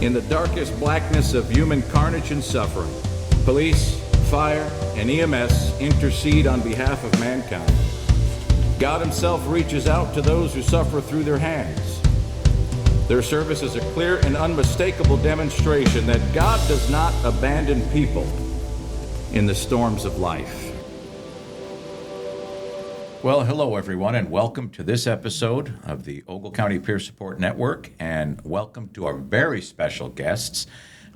In the darkest blackness of human carnage and suffering, police, fire, and EMS intercede on behalf of mankind. God himself reaches out to those who suffer through their hands. Their service is a clear and unmistakable demonstration that God does not abandon people in the storms of life. Well, hello, everyone, and welcome to this episode of the Ogle County Peer Support Network, and welcome to our very special guests,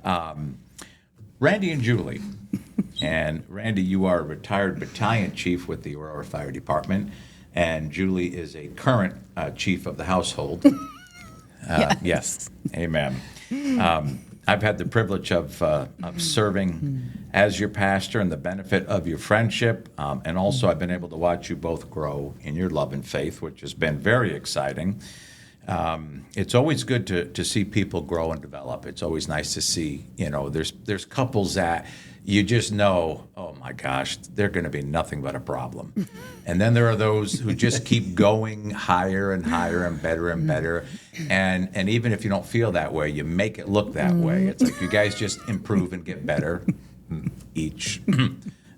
Randy and Julie. And Randy, you are a retired battalion chief with the Aurora Fire Department, and Julie is a current chief of the household. Yes, amen. I've had the privilege of serving as your pastor and the benefit of your friendship, and also I've been able to watch you both grow in your love and faith, which has been very exciting. It's always good to see people grow and develop. It's always nice to see, there's couples that you just know, oh my gosh, they're going to be nothing but a problem. And then there are those who just keep going higher and higher and better and better. And even if you don't feel that way, you make it look that way. It's like you guys just improve and get better each.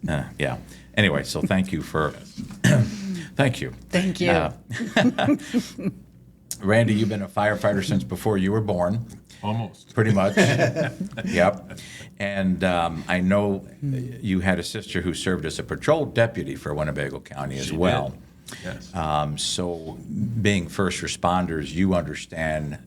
Yeah. Anyway, so thank you for, thank you. Thank you. Randy, you've been a firefighter since before you were born. Almost. Pretty much. Yep. And I know you had a sister who served as a patrol deputy for Winnebago County as well. Did. Yes. So being first responders, you understand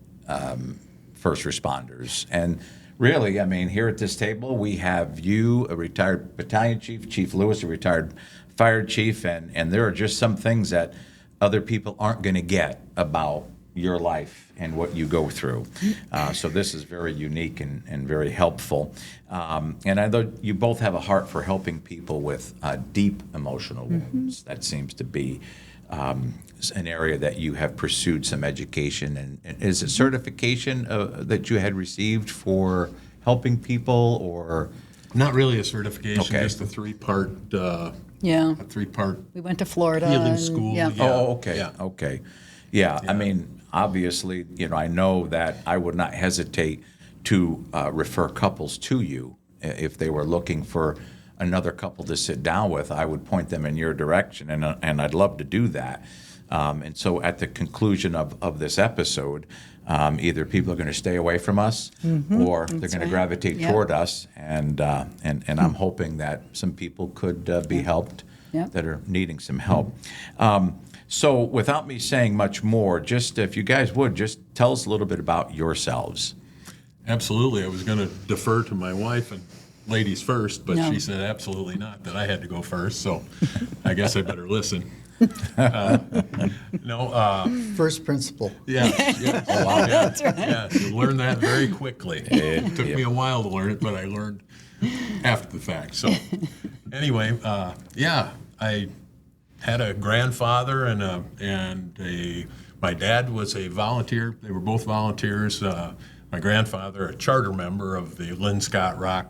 first responders. And really, I mean, here at this table, we have you, a retired battalion chief, Chief Lewis, a retired fire chief, and there are just some things that other people aren't going to get about your life and what you go through. So this is very unique and very helpful. And I know you both have a heart for helping people with deep emotional wounds. That seems to be an area that you have pursued some education. And is it certification that you had received for helping people, or? Not really a certification, Okay. just a three-part We went to Florida. healing and- school. Yeah. Oh, okay. Yeah. Okay. Yeah. I mean, obviously, I know that I would not hesitate to refer couples to you if they were looking for another couple to sit down with. I would point them in your direction, and I'd love to do that. And so, at the conclusion of this episode, either people are going to stay away from us, or they're going to gravitate toward us, and I'm hoping that some people could be helped that are needing some help. So without me saying much more, just if you guys would, just tell us a little bit about yourselves. Absolutely. I was going to defer to my wife and ladies first, but No. she said absolutely not, that I had to go first, so I guess I better listen. First principle. Yeah. That's right. Yeah, you learn that very quickly. It took me a while to learn it, but I learned after the fact. So anyway, I had a grandfather my dad was a volunteer. They were both volunteers. My grandfather, a charter member of the Lynn Scott Rock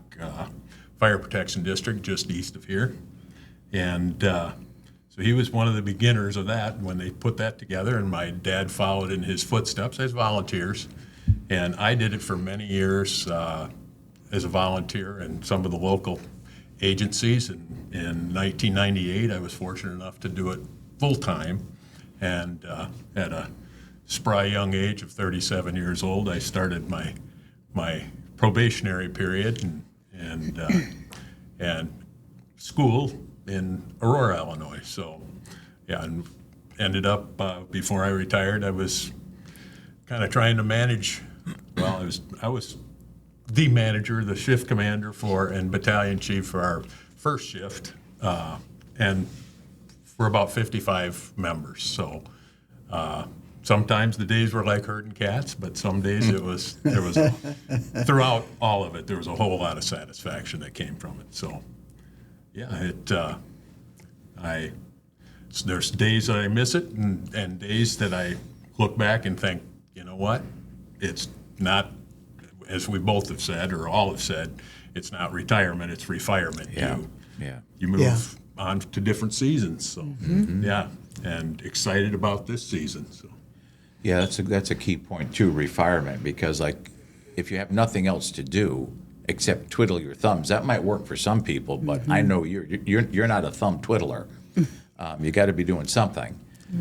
Fire Protection District just east of here. And so he was one of the beginners of that when they put that together, and my dad followed in his footsteps as volunteers. And I did it for many years as a volunteer in some of the local agencies. And in 1998, I was fortunate enough to do it full-time. And at a spry young age of 37 years old, I started my probationary period and school in Aurora, Illinois. So, and ended up before I retired, I was kind of trying to manage. Well, I was the manager, the shift commander and battalion chief for our first shift, and for about 55 members. So sometimes the days were like herding cats, but some days there was throughout all of it, there was a whole lot of satisfaction that came from it. So yeah, there's days that I miss it, and days that I look back and think, you know what, it's not, as we both have said, or all have said, it's not retirement, it's refirement. You move on to different seasons. So and excited about this season. So Yeah, that's a key point too, refirement, because like if you have nothing else to do except twiddle your thumbs, that might work for some people, but I know you're not a thumb twiddler. You got to be doing something.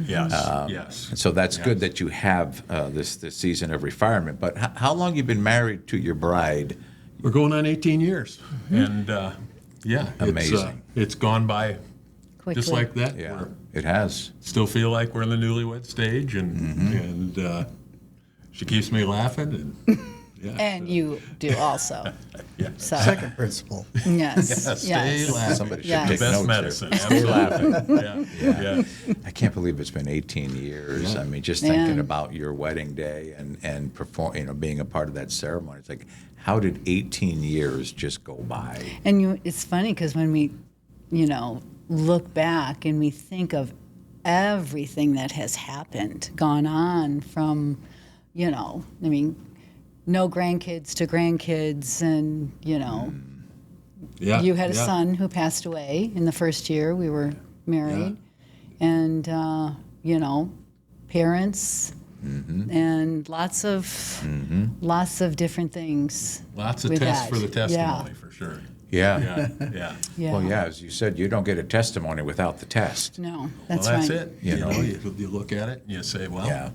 Yes, yes. And so that's good Yes. that you have this season of retirement. But how long you been married to your bride? We're going on 18 years, and yeah, Amazing. It's gone by Quickly. just like that. Yeah, We're it has. still feel like we're in the newlywed stage, and she keeps me laughing, and yeah, And you do also. yeah. So, Second principle. yes, Yeah, stay yes. laughing. Somebody should Yes. take Best notes medicine. here. Stay laughing. Yeah. I can't believe it's been 18 years. I mean, just Yeah. thinking about your wedding day and being a part of that ceremony. It's like, how did 18 years just go by? And it's funny because when we, look back and we think of everything that has happened, gone on from, no grandkids to grandkids, and, Yeah. you had a yeah. son who passed away in the first year we were married, and parents, and lots of different things. Lots of with tests that. for the testimony, for sure. Yeah. Yeah, yeah. Yeah. Well, yeah, as you said, you don't get a testimony without the test. No, Well, that's that's right. it. You You know. know, you look at it and you say, well, Yeah.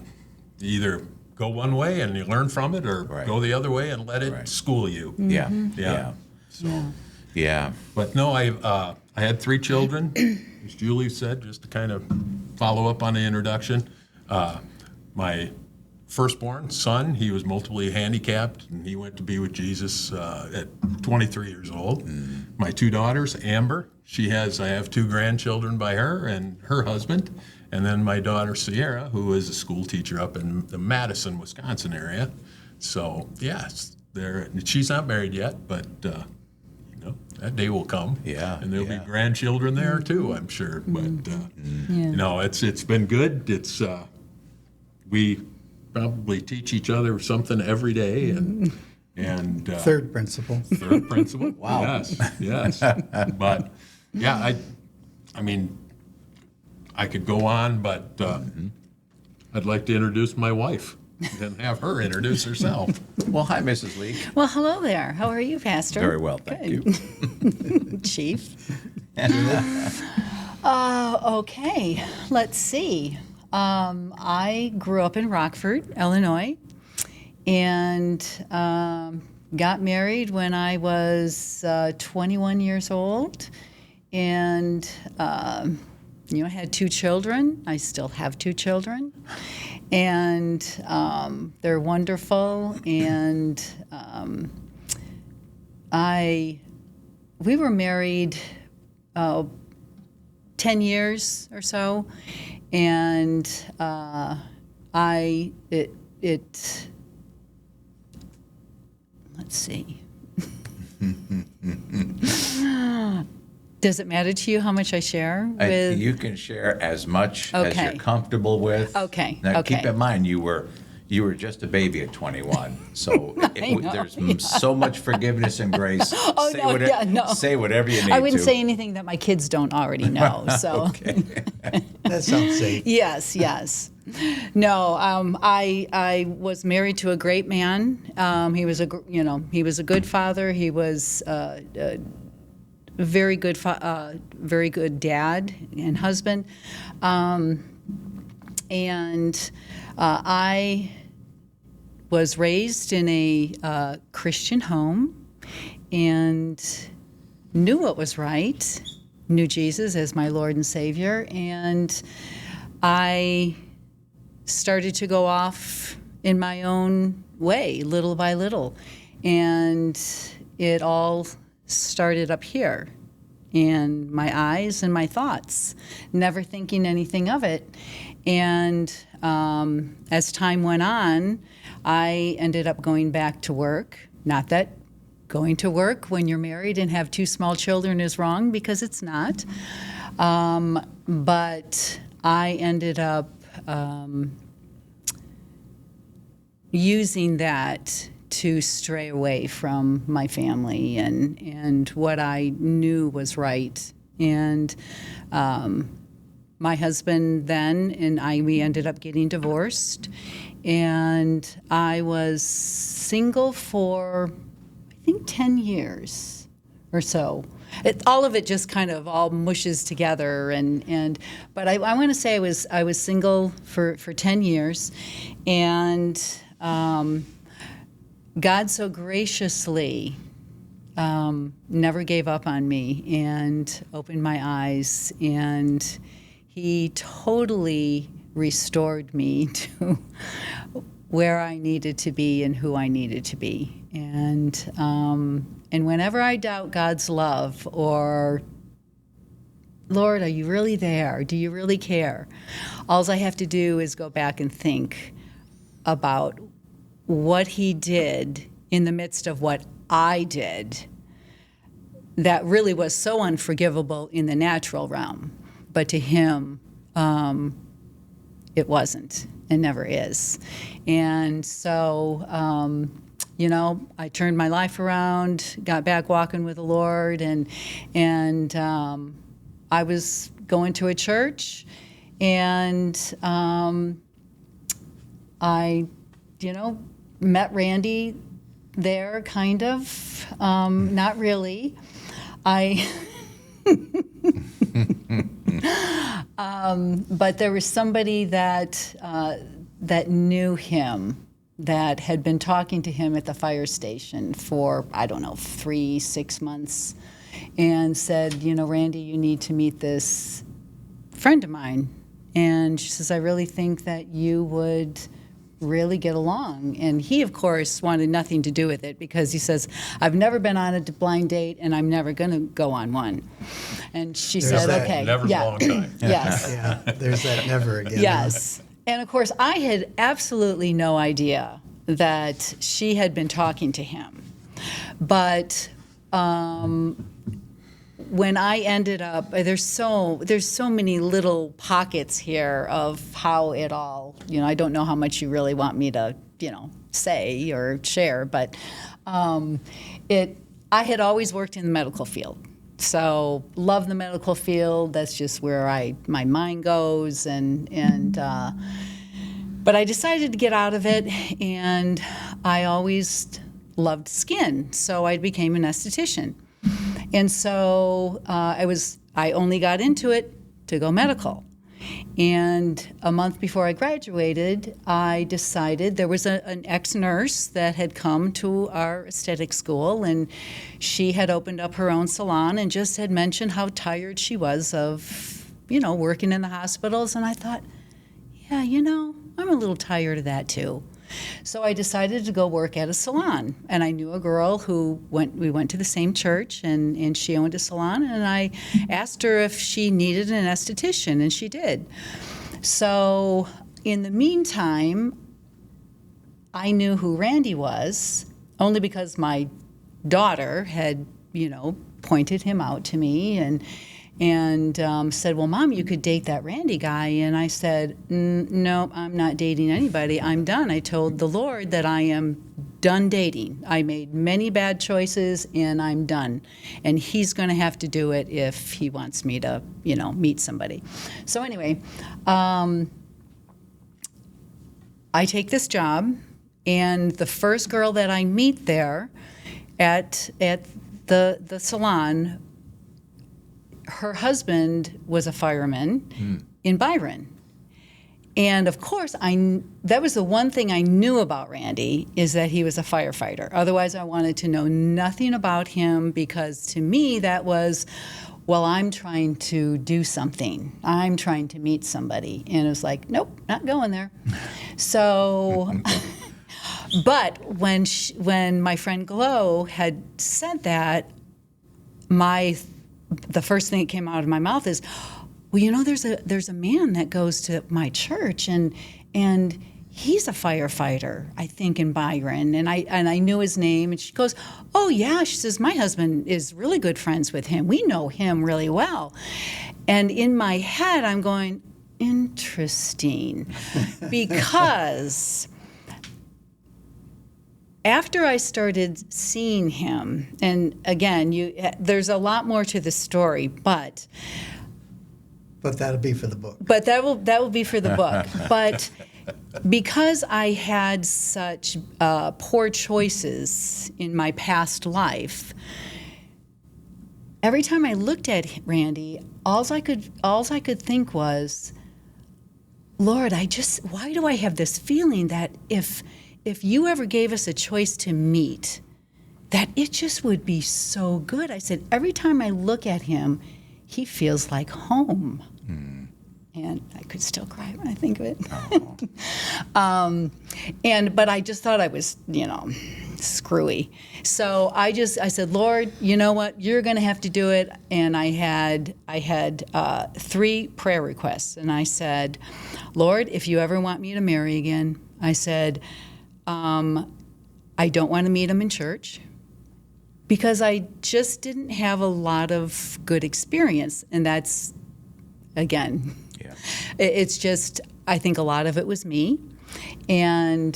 you either go one way and you learn from it, or Right. go the other way and let it Right. school you. Yeah. Yeah. So, Yeah. but no, I had 3 children, as Julie said, just to kind of follow up on the introduction. My firstborn son, he was multiply handicapped, and he went to be with Jesus at 23 years old. My 2 daughters, Amber, I have 2 grandchildren by her and her husband, and then my daughter Sierra, who is a school teacher up in the Madison, Wisconsin area. So yes, she's not married yet, but that day will come. Yeah, and there'll yeah. be grandchildren there too, I'm sure. But it's been good. It's we probably teach each other something every day, and Third principle. third principle. Wow. Yes. But yeah, I mean, I could go on, but I'd like to introduce my wife and have her introduce herself. Well, hi, Mrs. Leek. Well, hello there. How are you, Pastor? Very well, thank you. Chief. Okay, let's see. I grew up in Rockford, Illinois, and got married when I was 21 years old, and had 2 children. I still have 2 children, and they're wonderful. And we were married 10 years or so, and let's see. Does it matter to you how much I share with? You can share as much as Okay. you're comfortable with. Okay, Now, okay. keep in mind, you were just a baby at 21, so know, there's so much forgiveness and grace. Oh, say no, whatever, yeah, no. Say whatever you need I wouldn't to. say anything that my kids don't already know. So That sounds safe. yes. No, I was married to a great man. He was a good father. He was a very good dad and husband. And I was raised in a Christian home and knew what was right, knew Jesus as my Lord and Savior, and I started to go off in my own way, little by little. And it all started up here, in my eyes and my thoughts, never thinking anything of it. And as time went on, I ended up going back to work. Not that going to work when you're married and have 2 small children is wrong, because it's not. But I ended up using that to stray away from my family and what I knew was right. And my husband then and we ended up getting divorced. and I was single for, I think, 10 years or so. All of it just kind of all mushes together, but I want to say I was single for 10 years, and God so graciously never gave up on me and opened my eyes, and He totally restored me to where I needed to be and who I needed to be. And whenever I doubt God's love, or, Lord, are you really there? Do you really care? All I have to do is go back and think about what He did in the midst of what I did that really was so unforgivable in the natural realm. But to Him, it wasn't and never is. And so, I turned my life around, got back walking with the Lord, and I was going to a church, and I, met Randy there, kind of, not really. But there was somebody that knew him, that had been talking to him at the fire station for, 3-6 months, and said, Randy, you need to meet this friend of mine. And she says, I really think that you would really get along. And he, of course, wanted nothing to do with it, because he says, I've never been on a blind date, and I'm never going to go on one. And she said, that. okay. Never's a long time. Yes. Yeah, there's that never again. Yes. And of course, I had absolutely no idea that she had been talking to him. But when I ended up, there's so many little pockets here of how it all, I don't know how much you really want me to, say or share, but I had always worked in the medical field. So love the medical field. That's just where my mind goes, but I decided to get out of it, and I always loved skin, so I became an esthetician. And so I only got into it to go medical. And a month before I graduated, I decided, there was an ex-nurse that had come to our aesthetic school, and she had opened up her own salon and just had mentioned how tired she was of, working in the hospitals. And I thought, yeah, I'm a little tired of that too. So I decided to go work at a salon, and I knew a girl we went to the same church, and she owned a salon, and I asked her if she needed an esthetician, and she did. So in the meantime, I knew who Randy was, only because my daughter had, pointed him out to me, and said, well, Mom, you could date that Randy guy. And I said, no, I'm not dating anybody. I'm done. I told the Lord that I am done dating. I made many bad choices, and I'm done. And He's going to have to do it if He wants me to, meet somebody. So anyway, I take this job, and the first girl that I meet there at the salon, her husband was a fireman in Byron. And of course, that was the one thing I knew about Randy, is that he was a firefighter. Otherwise, I wanted to know nothing about him, because to me that was, well, I'm trying to do something. I'm trying to meet somebody. And it was like, nope, not going there. So, but when my friend Glow had said that, the first thing that came out of my mouth is, well, there's a man that goes to my church, and he's a firefighter, I think, in Byron. And I knew his name, and she goes, oh yeah, she says, my husband is really good friends with him. We know him really well. And in my head, I'm going, interesting, because after I started seeing him, and again, there's a lot more to the story, but But that'll be for the book. that will be for the book. But because I had such poor choices in my past life, every time I looked at Randy, all I could think was, Lord, why do I have this feeling that if you ever gave us a choice to meet, that it just would be so good. I said, every time I look at him, he feels like home. And I could still cry when I think of it. But I just thought I was, screwy. So I said, Lord, you know what? You're going to have to do it. And I had 3 prayer requests. And I said, Lord, if you ever want me to marry again, I said, I don't want to meet him in church because I just didn't have a lot of good experience. And that's, again, it's just, I think a lot of it was me. And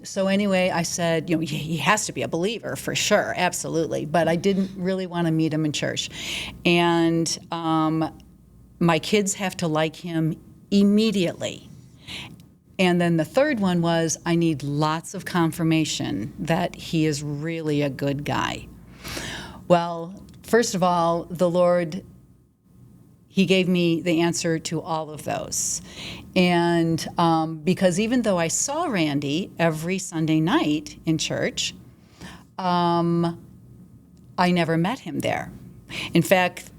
so anyway, I said, he has to be a believer for sure, absolutely. But I didn't really want to meet him in church. And my kids have to like him immediately. And then the third one was, I need lots of confirmation that he is really a good guy. Well, first of all, the Lord, he gave me the answer to all of those. And because even though I saw Randy every Sunday night in church, I never met him there. In fact,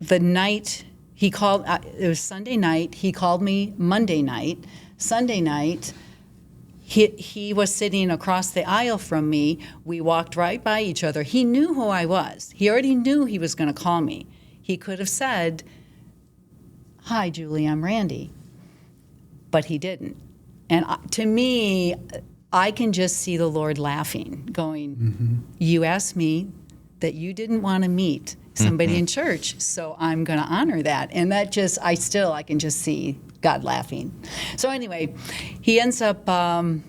the night he called, it was Sunday night, he called me Monday night. Sunday night, he was sitting across the aisle from me. We walked right by each other. He knew who I was. He already knew he was going to call me. He could have said, "Hi, Julie, I'm Randy." But he didn't. And to me, I can just see the Lord laughing, going, You asked me that you didn't want to meet somebody in church, so I'm going to honor that. And that just, I can just see God laughing. So anyway, he ends up calling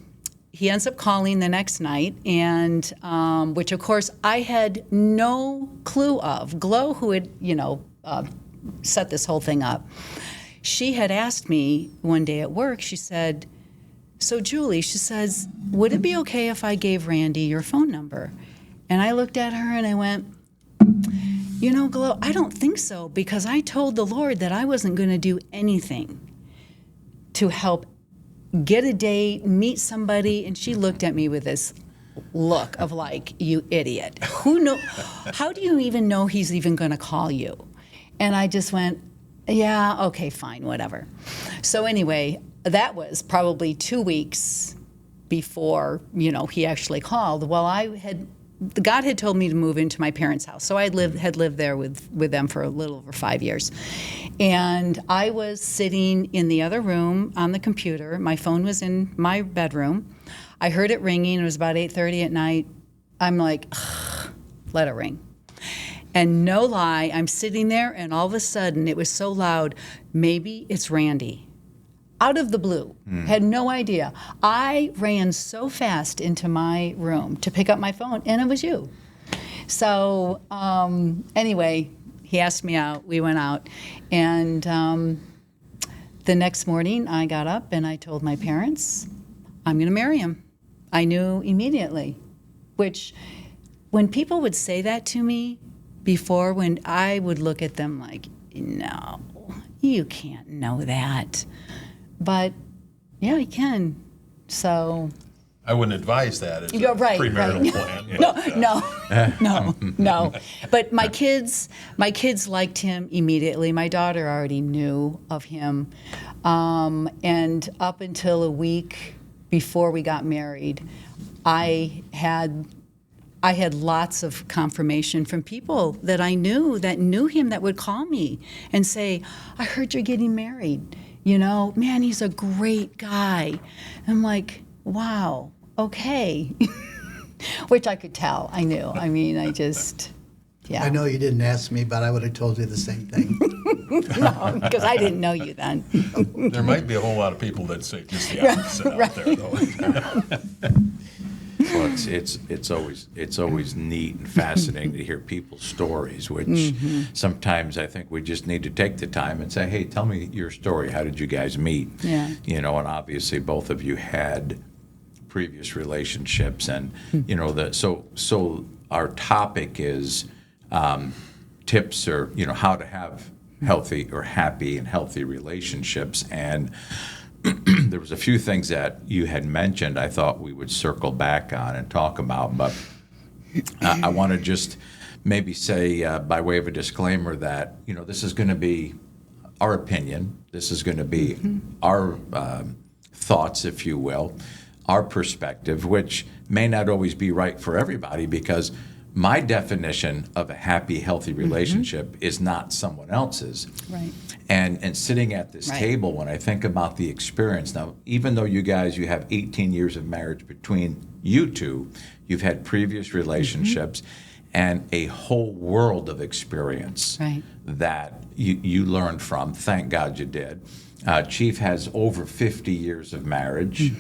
the next night, and which of course I had no clue of. Glo, who had set this whole thing up, she had asked me one day at work. She said, "So Julie," she says, "would it be okay if I gave Randy your phone number?" And I looked at her and I went, Glo, I don't think so, because I told the Lord that I wasn't going to do anything to help get a date, meet somebody. And she looked at me with this look of like, you idiot. How do you even know he's even going to call you? And I just went, yeah, okay, fine, whatever. So anyway, that was probably 2 weeks before, he actually called. Well, God had told me to move into my parents' house. So I had lived there with them for a little over 5 years. And I was sitting in the other room on the computer. My phone was in my bedroom. I heard it ringing. It was about 8:30 at night. I'm like, let it ring. And no lie, I'm sitting there, and all of a sudden, it was so loud, maybe it's Randy. Out of the blue, had no idea. I ran so fast into my room to pick up my phone, and it was you. So anyway, he asked me out, we went out, and the next morning, I got up and I told my parents, I'm gonna marry him. I knew immediately, which when people would say that to me, before, when I would look at them like, no, you can't know that. But yeah, I can. So I wouldn't advise that as a premarital plan. No. But my kids liked him immediately. My daughter already knew of him. And up until a week before we got married, I had lots of confirmation from people that I knew that knew him that would call me and say, I heard you're getting married. Man, he's a great guy. I'm like, wow, okay. Which I could tell. I knew. I mean, I know you didn't ask me, but I would have told you the same thing. No, because I didn't know you then. There might be a whole lot of people that say just the opposite out there, though. Well, it's always neat and fascinating to hear people's stories, which sometimes I think we just need to take the time and say, hey, tell me your story. How did you guys meet? Yeah. And obviously both of you had previous relationships, and so our topic is tips, or how to have healthy or happy and healthy relationships. And there was a few things that you had mentioned I thought we would circle back on and talk about, but I want to just maybe say by way of a disclaimer that this is going to be our opinion. This is going to be our thoughts, if you will, our perspective, which may not always be right for everybody, because my definition of a happy, healthy relationship is not someone else's. Right. And sitting at this Right. table, when I think about the experience, now, even though you have 18 years of marriage between you two, you've had previous relationships and a whole world of experience Right. that you learned from. Thank God you did. Chief has over 50 years of marriage.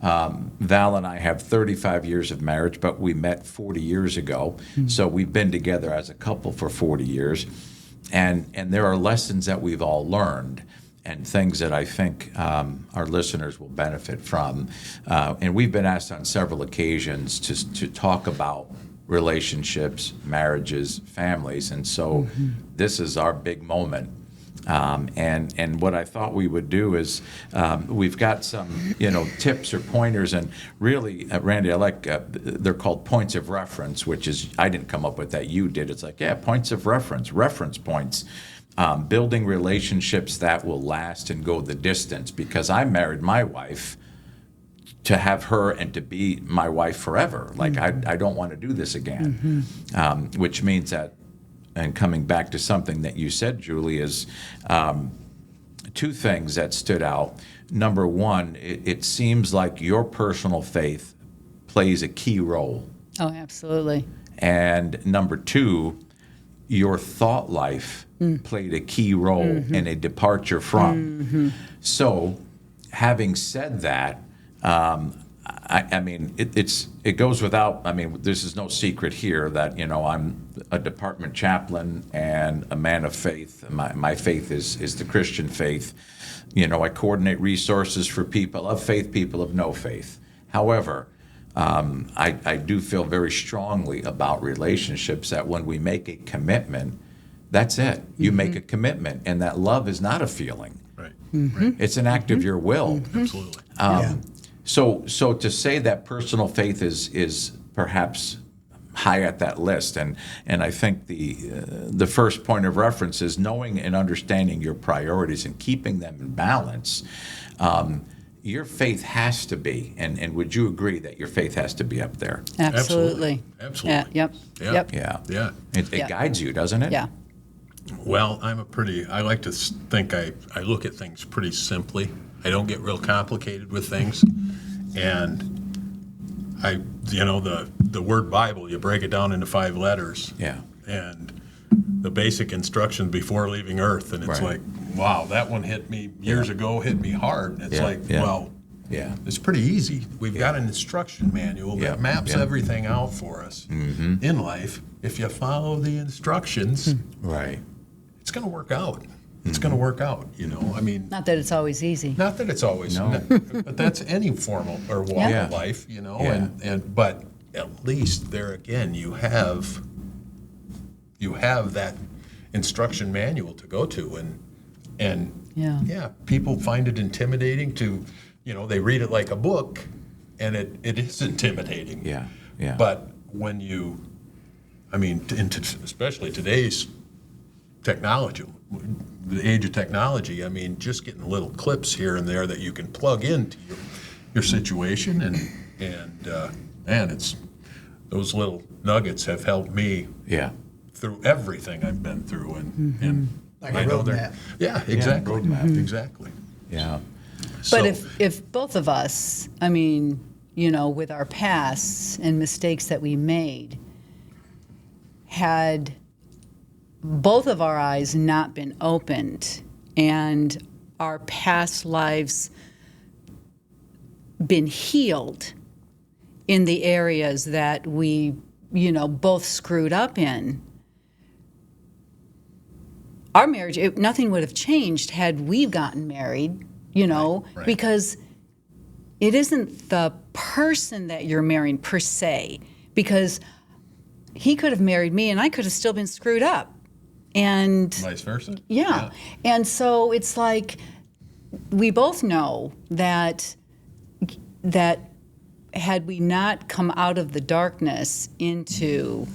Val and I have 35 years of marriage, but we met 40 years ago. So we've been together as a couple for 40 years. And there are lessons that we've all learned, and things that I think our listeners will benefit from. And we've been asked on several occasions to talk about relationships, marriages, families. And so this is our big moment. And what I thought we would do is we've got some tips or pointers, and really, Randy, I like they're called points of reference, which is, I didn't come up with that, you did. It's like, points of reference points, building relationships that will last and go the distance, because I married my wife to have her and to be my wife forever. Like, I don't want to do this again, which means that, and coming back to something that you said, Julie, is two things that stood out. Number one, it seems like your personal faith plays a key role. Oh, absolutely. And number two, your thought life played a key role in a departure from. So, having said that, I mean, it goes without, I mean, this is no secret here that, I'm a department chaplain and a man of faith. My faith is the Christian faith. I coordinate resources for people of faith, people of no faith. However, I do feel very strongly about relationships, that when we make a commitment, that's it. You make a commitment, and that love is not a feeling. Right. It's an act of your will. Absolutely. So to say that personal faith is perhaps high at that list, and I think the first point of reference is knowing and understanding your priorities and keeping them in balance. Your faith has to be, and would you agree that your faith has to be up there? Absolutely. Absolutely. Yeah, yep. Yeah. Yeah. It Yeah. guides you, doesn't it? Yeah. Well, I like to think I look at things pretty simply. I don't get real complicated with things. And the word Bible, you break it down into 5 letters. Yeah. And the basic instructions before leaving Earth. And it's Right. like, wow, that one hit me years ago, hit me hard. And it's well, it's pretty easy. We've got an instruction manual that maps everything out for us in life. If you follow the instructions, Right. it's going to work out. It's going to work out, I mean, Not that it's always easy. not that it's always, but that's any formal or walk Yeah. of life, Yeah. but at least there again, you have that instruction manual to go to, and people find it intimidating to, they read it like a book, and it is intimidating. Yeah. But when especially today's technology, the age of technology, I mean, just getting little clips here and there that you can plug into your situation, and it's those little nuggets have helped me through everything I've been through, and Like I a know roadmap. Yeah, exactly. roadmap. Exactly. Yeah. But So- if both of us, with our pasts and mistakes that we made, had both of our eyes not been opened and our past lives been healed in the areas that we, both screwed up in. Our marriage, nothing would have changed had we gotten married, Right. because it isn't the person that you're marrying per se, because he could have married me and I could have still been screwed up. And Vice versa. yeah. And so it's like we both know that had we not come out of the darkness into,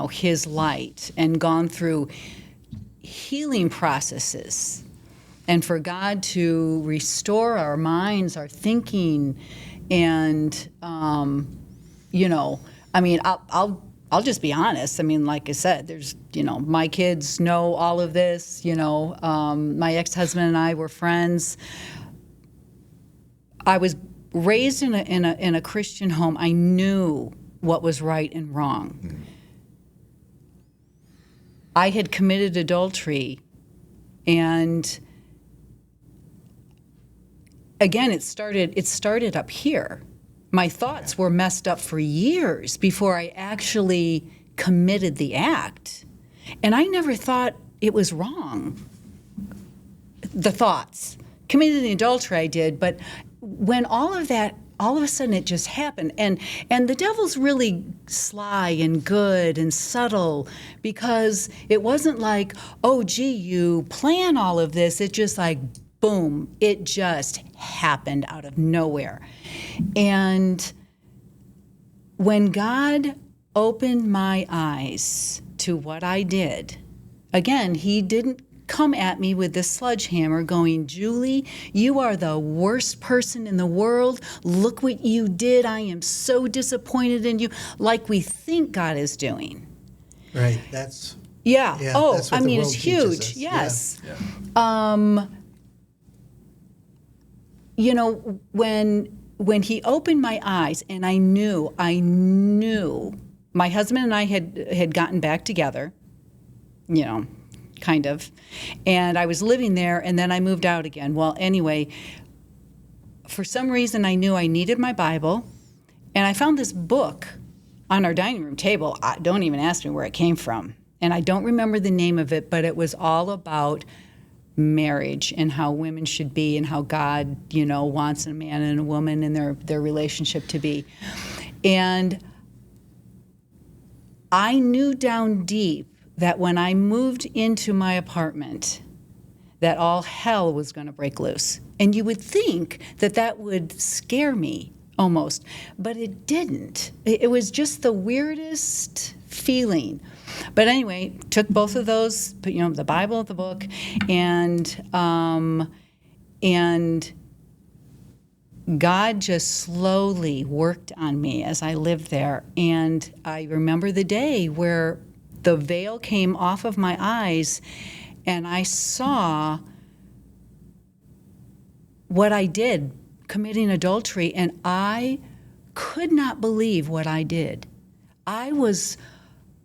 his light and gone through healing processes, and for God to restore our minds, our thinking, and I'll just be honest. I mean, like I said, there's my kids know all of this. My ex-husband and I were friends. I was raised in a Christian home. I knew what was right and wrong. Mm. I had committed adultery, and again, it started up here. My thoughts were messed up for years before I actually committed the act, and I never thought it was wrong. The thoughts, committing the adultery, I did, but when all of a sudden it just happened, and the devil's really sly and good and subtle, because it wasn't like, oh gee, you plan all of this. It just like, boom, it just happened out of nowhere. And when God opened my eyes to what I did, again, he didn't come at me with this sledgehammer going, Julie, you are the worst person in the world. Look what you did. I am so disappointed in you, like we think God is doing. Right. That's yeah. Oh, that's what I the mean, world it's teaches huge. us. Yes. Yeah. When he opened my eyes, and I knew my husband and I had gotten back together, kind of, and I was living there, and then I moved out again. Well, anyway, for some reason I knew I needed my Bible, and I found this book on our dining room table. Don't even ask me where it came from, and I don't remember the name of it, but it was all about marriage and how women should be, and how God, wants a man and a woman and their relationship to be. And I knew down deep that when I moved into my apartment, that all hell was going to break loose. And you would think that would scare me almost, but it didn't. It was just the weirdest feeling. But anyway, took both of those, the Bible, the book, and God just slowly worked on me as I lived there. And I remember the day where the veil came off of my eyes, and I saw what I did, committing adultery, and I could not believe what I did. I was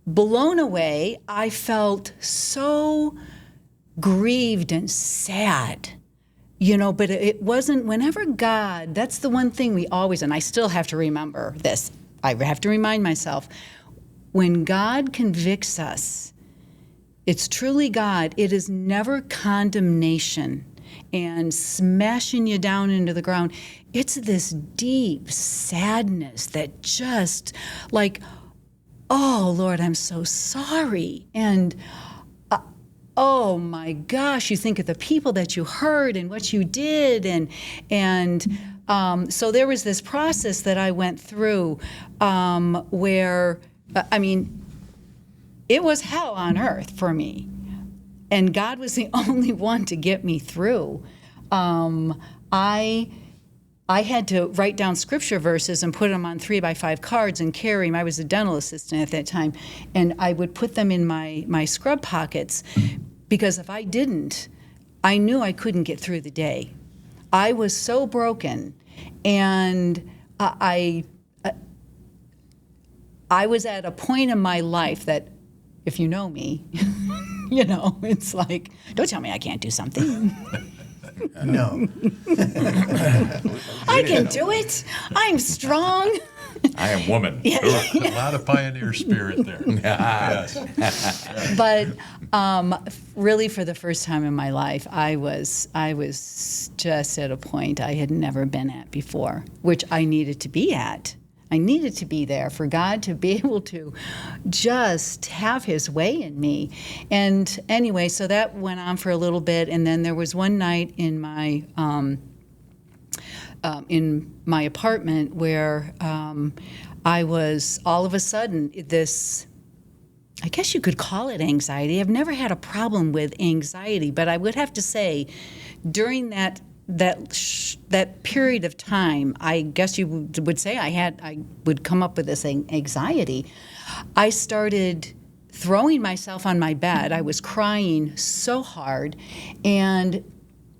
blown away. I felt so grieved and sad, but it wasn't, whenever God, that's the one thing we always, and I still have to remember this, I have to remind myself, when God convicts us, it's truly God. It is never condemnation and smashing you down into the ground. It's this deep sadness that just like, oh, Lord, I'm so sorry. And oh my gosh, you think of the people that you hurt and what you did. And so there was this process that I went through where, it was hell on earth for me. And God was the only one to get me through. I had to write down scripture verses and put them on 3x5 cards and carry them. I was a dental assistant at that time. And I would put them in my scrub pockets, because if I didn't, I knew I couldn't get through the day. I was so broken. And I was at a point in my life that, if you know me, it's like, don't tell me I can't do something. No. I can do it. I'm strong. I am woman. A lot of pioneer spirit there. Yes. But really, for the first time in my life, I was just at a point I had never been at before, which I needed to be at. I needed to be there for God to be able to just have His way in me. And anyway, so that went on for a little bit, and then there was one night in my apartment where I was all of a sudden this. I guess you could call it anxiety. I've never had a problem with anxiety, but I would have to say, during that period of time, I guess you would say I would come up with this anxiety. I started throwing myself on my bed. I was crying so hard, and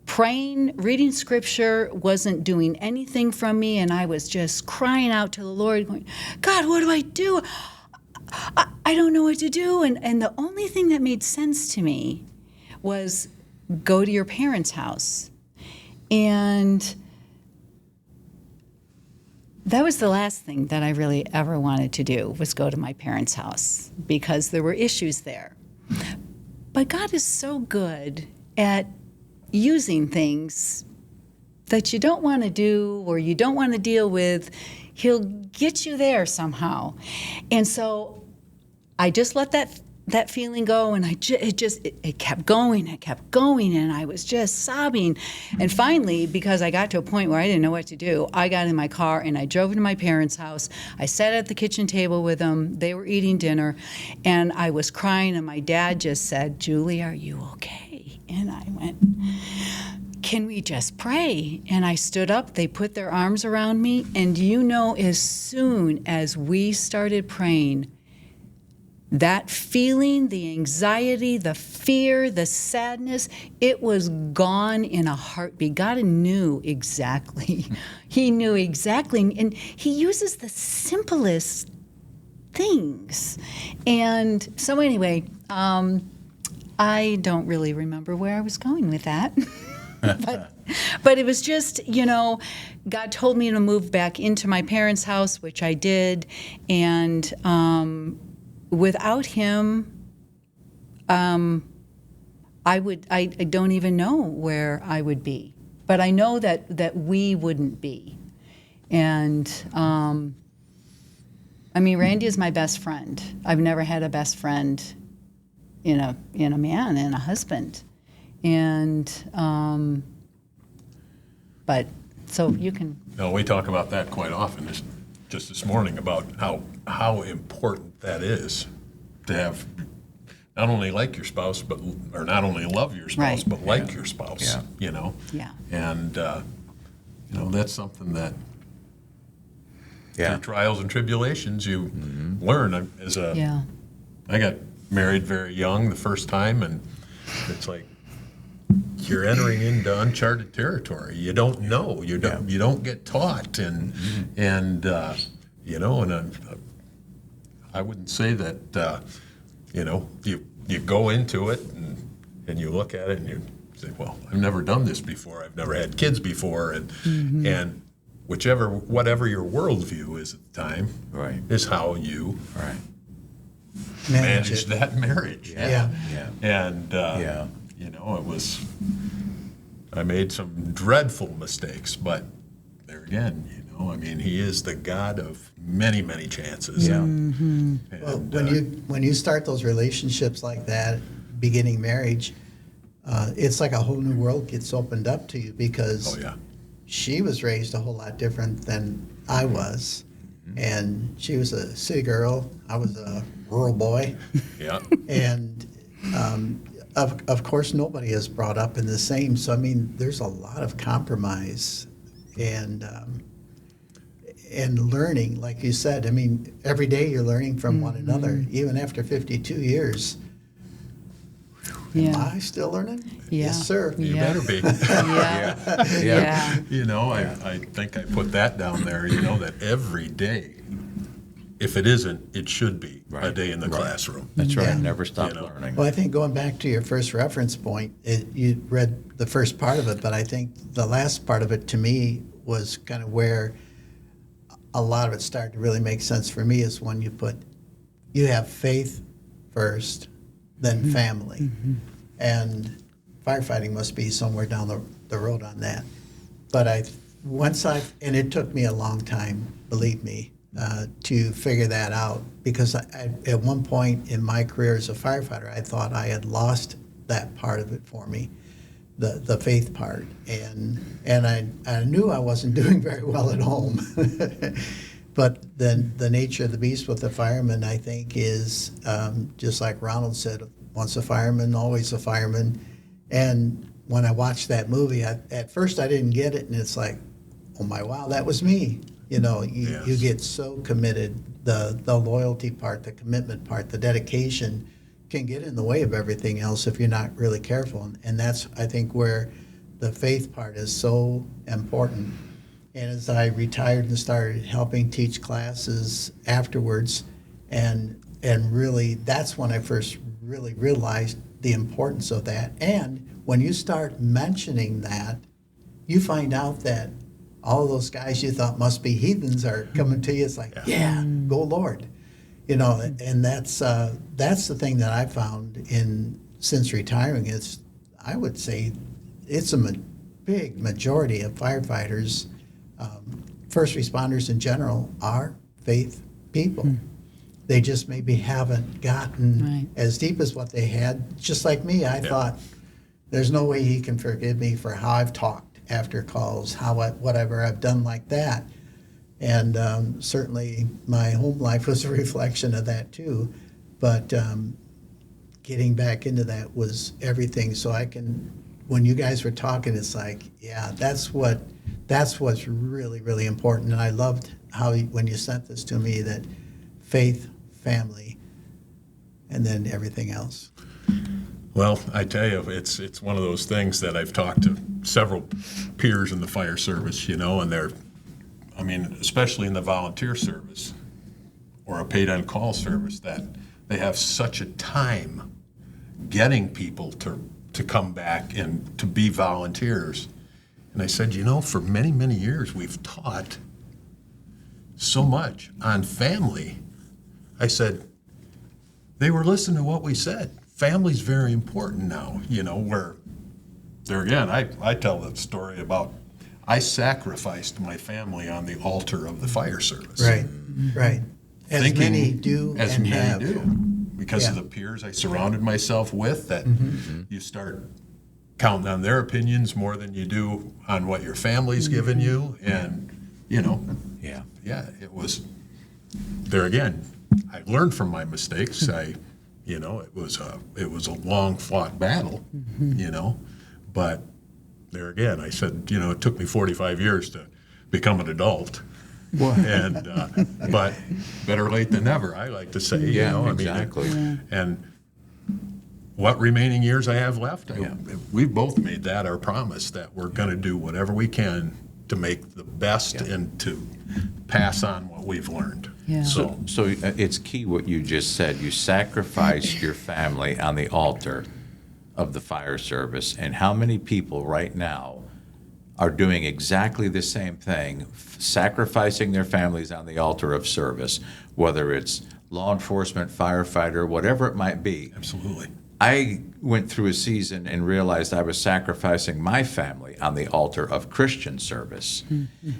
praying, reading scripture wasn't doing anything from me, and I was just crying out to the Lord, going, God, what do I do? I don't know what to do. And the only thing that made sense to me was go to your parents' house. And that was the last thing that I really ever wanted to do, was go to my parents' house, because there were issues there. But God is so good at using things that you don't want to do or you don't want to deal with. He'll get you there somehow. And so I just let that feeling go, and it kept going, and I was just sobbing. And finally, because I got to a point where I didn't know what to do, I got in my car and I drove to my parents' house. I sat at the kitchen table with them. They were eating dinner, and I was crying, and my dad just said, Julie, are you okay? And I went, can we just pray? And I stood up, they put their arms around me, and as soon as we started praying, that feeling, the anxiety, the fear, the sadness, it was gone in a heartbeat. God knew exactly. He knew exactly. And He uses the simplest things. And so anyway, I don't really remember where I was going with that. But it was just, God told me to move back into my parents' house, which I did. And without Him, I don't even know where I would be. But I know that we wouldn't be. And Randy is my best friend. I've never had a best friend in a man and a husband. And but so you can. No, we talk about that quite often. Just this morning, about how important that is to have not only like your spouse, or not only love your spouse, Right. but like your spouse. Yeah. Yeah. And that's something that Yeah. through trials and tribulations you learn. Yeah. I got married very young the first time, and it's like you're entering into uncharted territory. You don't know. You don't get taught, and I wouldn't say that you go into it and you look at it and you say, well, I've never done this before. I've never had kids before, and whatever your worldview is at the time, Right. is how you Right. manage that marriage. Yeah. And it was. I made some dreadful mistakes, but there again, He is the God of many, many chances. Yeah. And, Well, when you start those relationships like that, beginning marriage, it's like a whole new world gets opened up to you, because oh yeah, she was raised a whole lot different than I was. And she was a city girl. I was a rural boy. yeah, And of course, nobody is brought up in the same. So, there's a lot of compromise and learning, like you said. Every day you're learning from one another, even after 52 years. Yeah. Am I still learning? Yeah. Yes, sir. you Yeah. better be. Yeah. I think I put that down there. That every day, if it isn't, it should be a Right. day in the classroom. That's right. Yeah. Never stop You know. learning. Well, I think going back to your first reference point, you read the first part of it, but I think the last part of it to me was kind of where a lot of it started to really make sense for me is when you have faith first, then family. And firefighting must be somewhere down the road on that. But and it took me a long time, believe me, to figure that out, because at one point in my career as a firefighter, I thought I had lost that part of it for me, the faith part, and I knew I wasn't doing very well at home. But then the nature of the beast with the fireman, I think, is just like Ronald said, once a fireman, always a fireman. And when I watched that movie, at first I didn't get it, and it's like, oh my, wow, that was me. You know, you get so committed. The loyalty part, the commitment part, the dedication can get in the way of everything else if you're not really careful. And that's, I think, where the faith part is so important. And as I retired and started helping teach classes afterwards, and really, that's when I first really realized the importance of that. And when you start mentioning that, you find out that all of those guys you thought must be heathens are coming to you. It's like, yeah, go Lord. You know, and that's the thing that I found since retiring is, I would say, it's a big majority of firefighters, first responders in general, are faith people. They just maybe haven't gotten as deep as what they had. Just like me, I thought, there's no way he can forgive me for how I've talked after calls, whatever I've done like that. And certainly my home life was a reflection of that too. But getting back into that was everything. So when you guys were talking, it's like, yeah, that's what's really, really important. And I loved how when you sent this to me, that faith, family, and then everything else. Well, I tell you, it's one of those things that I've talked to several peers in the fire service, you know, and especially in the volunteer service or a paid-on-call service, that they have such a time getting people to come back and to be volunteers. And I said, you know, for many, many years we've taught so much on family. I said, they were listening to what we said. Family's very important now, you know, where there again, I tell the story about I sacrificed my family on the altar of the fire service. Right. As many do and have. Because of the peers I surrounded myself with, that you start counting on their opinions more than you do on what your family's given you. And, you know, it was, there again, I learned from my mistakes. It was a long fought battle, you know, but there again, I said, you know, it took me 45 years to become an adult. And but better late than never, I like to say. You know, exactly. And what remaining years I have left, we've both made that our promise, that we're going to do whatever we can to make the best and to pass on what we've learned. Yeah. So it's key what you just said. You sacrificed your family on the altar of the fire service. And how many people right now are doing exactly the same thing, sacrificing their families on the altar of service, whether it's law enforcement, firefighter, whatever it might be. Absolutely. I went through a season and realized I was sacrificing my family on the altar of Christian service.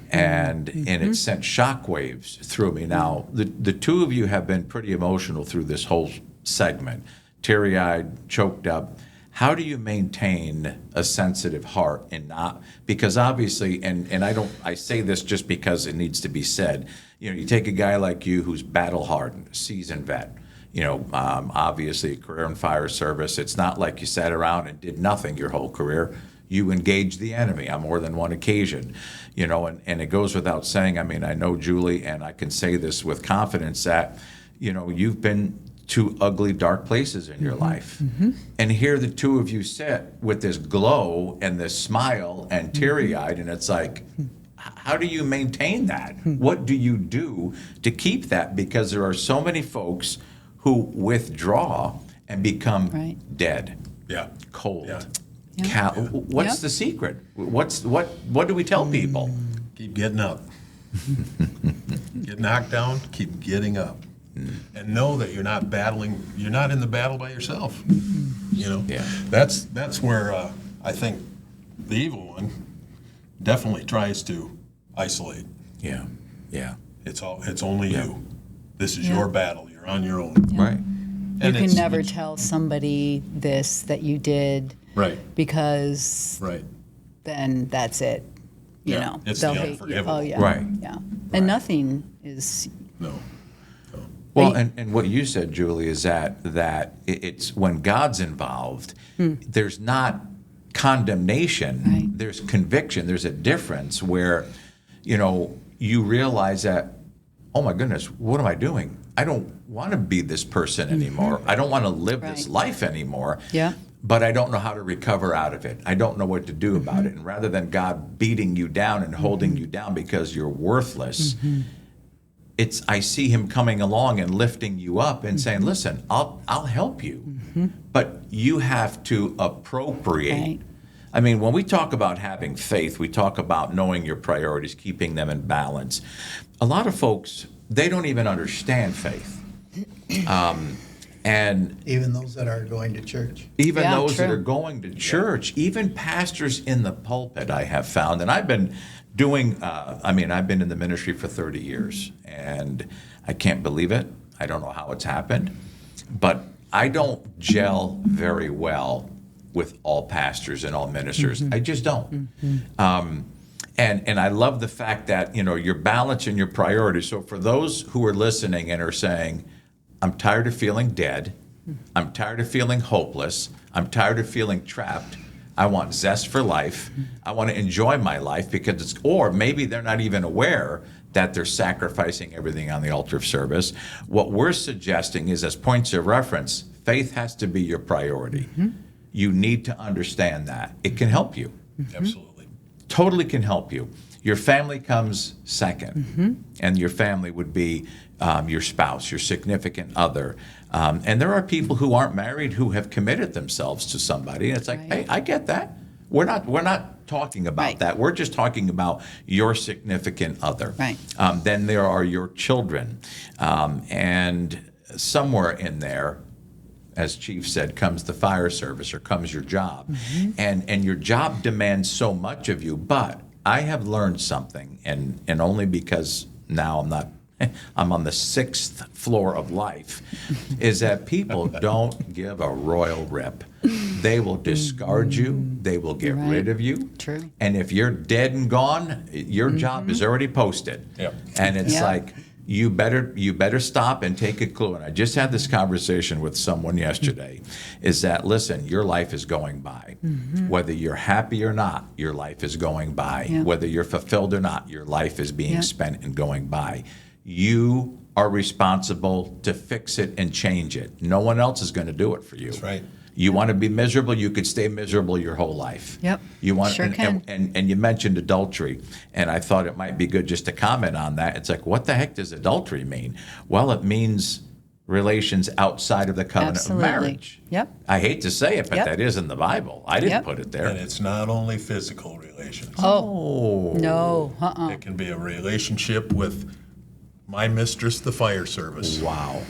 And it sent shockwaves through me. Now, the two of you have been pretty emotional through this whole segment, teary-eyed, choked up. How do you maintain a sensitive heart and not, because obviously, and I say this just because it needs to be said, you know, you take a guy like you who's battle-hardened, seasoned vet, you know, obviously a career in fire service. It's not like you sat around and did nothing your whole career. You engaged the enemy on more than one occasion, you know, and it goes without saying. I mean, I know Julie, and I can say this with confidence that, you know, you've been to ugly, dark places in your life. And here the two of you sit with this glow and this smile and teary-eyed, and it's like, how do you maintain that? What do you do to keep that? Because there are so many folks who withdraw and become dead, cold. Yeah. What's the secret? What do we tell people? Keep getting up. Get knocked down, keep getting up. And know that you're not in the battle by yourself. You know? Yeah. That's where I think the evil one definitely tries to isolate. Yeah. Yeah. It's only Yeah. you. This is Yeah. your battle. You're on your own. Right. You And can it's- never it's- tell somebody this that you did Right. because Right. then that's it. You Yeah, know, it's they'll the hate you. unforgivable. Oh yeah, Right. yeah. And nothing is. No. Well, and what you said, Julie, is that it's when God's involved, there's not condemnation, Right. there's conviction. There's a difference where, you realize that, oh my goodness, what am I doing? I don't want to be this person anymore. I don't want to live this Right. life anymore. Yeah. But I don't know how to recover out of it. I don't know what to do about it. And rather than God beating you down and holding you down because you're worthless, I see him coming along and lifting you up and saying, listen, I'll help you. But you have to appropriate. Right. I mean, when we talk about having faith, we talk about knowing your priorities, keeping them in balance. A lot of folks, they don't even understand faith. And Even those that are going to church. even Yeah, those that true. are going to church, even pastors in the pulpit, I have found, and I've been doing, I've been in the ministry for 30 years, and I can't believe it. I don't know how it's happened, but I don't gel very well with all pastors and all ministers. I just don't. And I love the fact that, your balance and your priorities. So for those who are listening and are saying, I'm tired of feeling dead, I'm tired of feeling hopeless, I'm tired of feeling trapped, I want zest for life, I want to enjoy my life because or maybe they're not even aware that they're sacrificing everything on the altar of service. What we're suggesting is, as points of reference, faith has to be your priority. You need to understand that. It can help you. Absolutely. Totally can help you. Your family comes second, and your family would be your spouse, your significant other. And there are people who aren't married who have committed themselves to somebody, and it's like, Right. hey, I get that. We're not talking about Right. that. We're just talking about your significant other. Right. Then there are your children, and somewhere in there, as Chief said, comes the fire service or comes your job. And your job demands so much of you. But I have learned something, and only because now I'm on the 6th floor of life, is that people don't give a royal rip. They will discard you. They will get Right. rid of you. True. And if you're dead and gone, your job is already posted. Yep. And it's Yep. like, you better stop and take a clue. And I just had this conversation with someone yesterday, is that, listen, your life is going by. Whether you're happy or not, your life is going by. Yeah. Whether you're fulfilled or not, your life is being Yeah. spent and going by. You are responsible to fix it and change it. No one else is going to do it for you. That's right. You want to be miserable, you could stay miserable your whole life. Yep. You want Sure can. and you mentioned adultery, and I thought it might be good just to comment on that. It's like, what the heck does adultery mean? Well, it means relations outside of the covenant Absolutely. of marriage. Yep. I hate to say it, but Yep. that is in the Bible. I didn't Yep. put it And there. it's not only physical relations. Oh. No. It can be a relationship with my mistress, the fire service. Wow.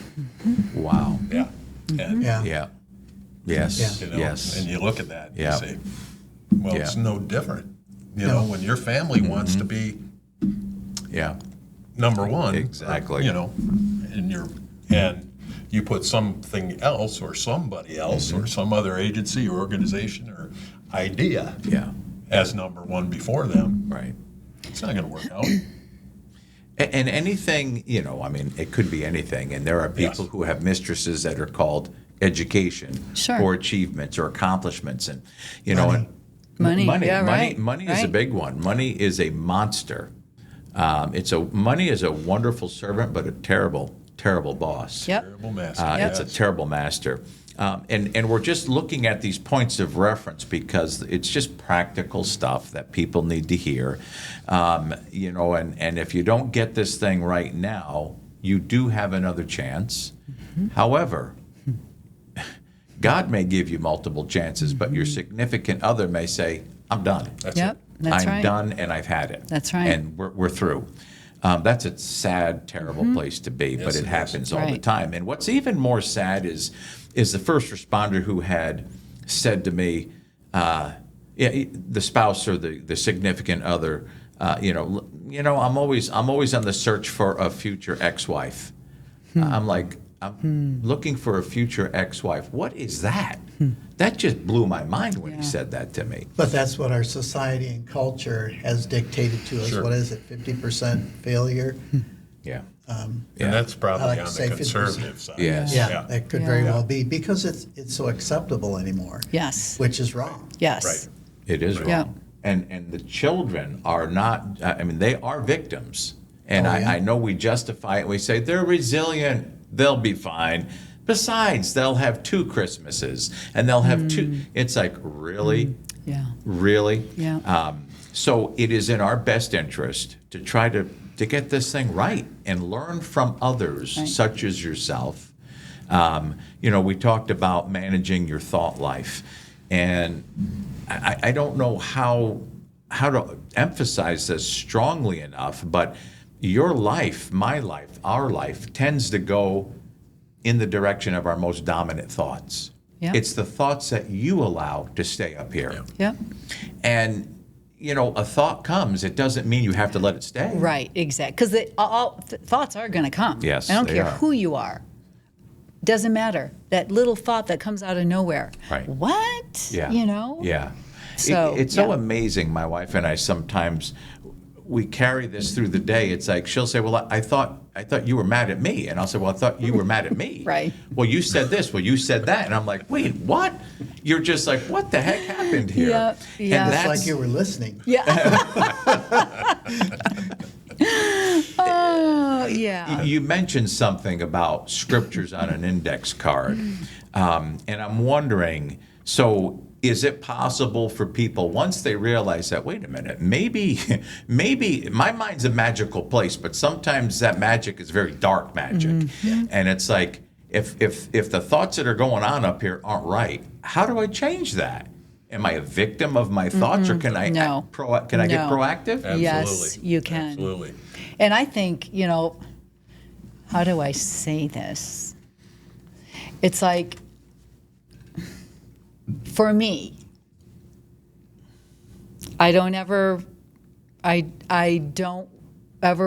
Wow. Yeah. And, Yeah. Yeah. Yes. you know, Yes. and you look at that and Yeah. you say, well, it's Yeah. no different. You know, when your family wants to be Yeah. number one. Exactly. You know, and you put something else or somebody else or some other agency or organization or idea Yeah. as number one before them, Right. it's not going to work out. And anything, it could be anything. And there are people Yes. who have mistresses that are called education Sure. or achievements or accomplishments. And, Money. Money, yeah, right, Money is a right. big one. Money is a monster. Money is a wonderful servant, but a terrible, terrible boss. Yep. Terrible master. It's a terrible master. And we're just looking at these points of reference because it's just practical stuff that people need to hear. And if you don't get this thing right now, you do have another chance. However, God may give you multiple chances, but your significant other may say, I'm done. That's Yep. it. That's I'm right. done and I've had it. That's right. And we're through. That's a sad, terrible place to be, but Yes, it it is. happens all the Right. time. And what's even more sad is the first responder who had said to me, the spouse or the significant other, I'm always on the search for a future ex-wife. I'm like, I'm looking for a future ex-wife. What is that? That just blew my mind when he said that to me. But that's what our society and culture has dictated to us. Sure. What is it, 50% failure? Yeah. And that's I probably like on to the say 50%. conservative side. Yes. Yeah, that could very Yeah. well be, because it's so acceptable anymore. Yes. Which is wrong. Yes. Right. It is wrong. Yeah. And the children are not, they are victims. And Oh, yeah. I know we justify it. We say they're resilient, they'll be fine. Besides, they'll have 2 Christmases and they'll have 2. It's like, really? Yeah. Really? Yeah. So it is in our best interest to try to get this thing right and learn from others, Right. such as yourself. We talked about managing your thought life, and I don't know how to emphasize this strongly enough, but your life, my life, our life tends to go in the direction of our most dominant thoughts. Yeah. It's the thoughts that you allow to stay up here. Yeah. And, a thought comes, it doesn't mean you have to let it stay. Right, exactly. Because thoughts are going to come. Yes, I don't they care are. who you are. Doesn't matter. That little thought that comes out of nowhere. Right. What? Yeah. So, Yeah. It's so yeah. amazing. My wife and I sometimes we carry this through the day. It's like she'll say, "Well, I thought you were mad at me," and I'll say, "Well, I thought you were mad at me." Right. Well, you said this. Well, you said that, and I'm like, "Wait, what?" You're just like, "What the heck happened here?" Yeah, yeah. And It's that's like you were listening. Yeah. Oh, yeah. You mentioned something about scriptures on an index card, and I'm wondering, so is it possible for people, once they realize that, wait a minute, maybe my mind's a magical place, but sometimes that magic is very dark magic, and it's like, if the thoughts that are going on up here aren't right, how do I change that? Am I a victim of my thoughts, or can I No. can I get No. proactive? Absolutely. Yes, you can. Absolutely. And I think, how do I say this? It's like, for me, I don't ever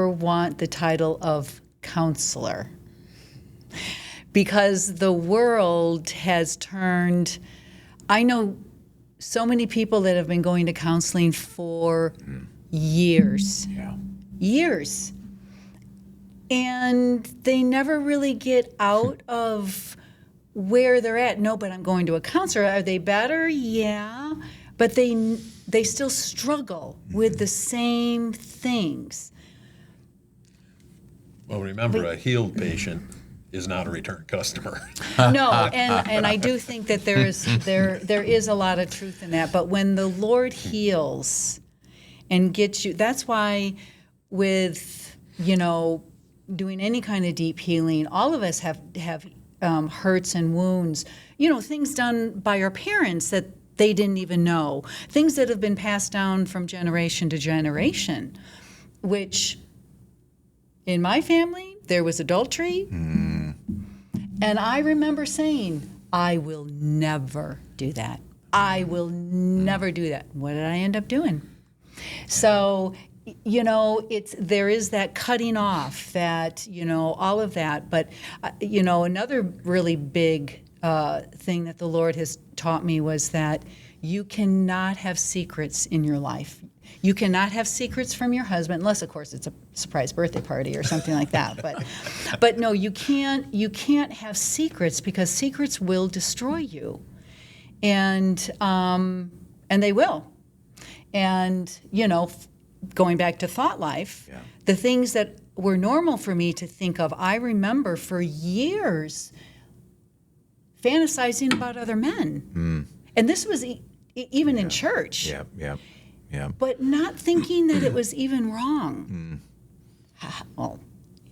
want the title of counselor, because the world has turned. I know so many people that have been going to counseling for years. Yeah. Years. And they never really get out of where they're at. No, but I'm going to a counselor. Are they better? Yeah. But they still struggle with the same things. Well, remember, a healed patient is not a return customer. No, and I do think that there is a lot of truth in that. But when the Lord heals and gets you, that's why with doing any kind of deep healing, all of us have hurts and wounds, things done by our parents that they didn't even know, things that have been passed down from generation to generation, which in my family, there was adultery. And I remember saying, I will never do that. I will never do that. What did I end up doing? So, there is that cutting off, that, all of that. But, another really big thing that the Lord has taught me was that you cannot have secrets in your life. You cannot have secrets from your husband, unless, of course, it's a surprise birthday party or something like that. But no, you can't have secrets, because secrets will destroy you, and they will. And going back to thought life, the things that were normal for me to think of, I remember for years fantasizing about other men, and this was even in church. Yeah. But not thinking that it was even wrong. Well,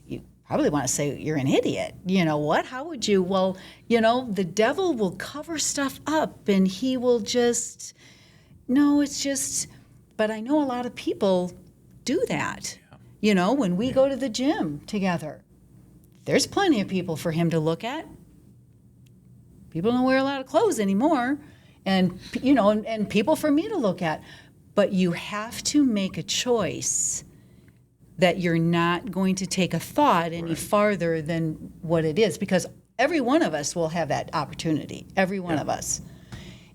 you probably want to say you're an idiot. What? How would you? Well, the devil will cover stuff up, and he will but I know a lot of people do that. You know, when we go to the gym together, there's plenty of people for him to look at. People don't wear a lot of clothes anymore, and you know, and people for me to look at. But you have to make a choice that you're not going to take a thought any farther than what it is, because every one of us will have that opportunity. Every one of us,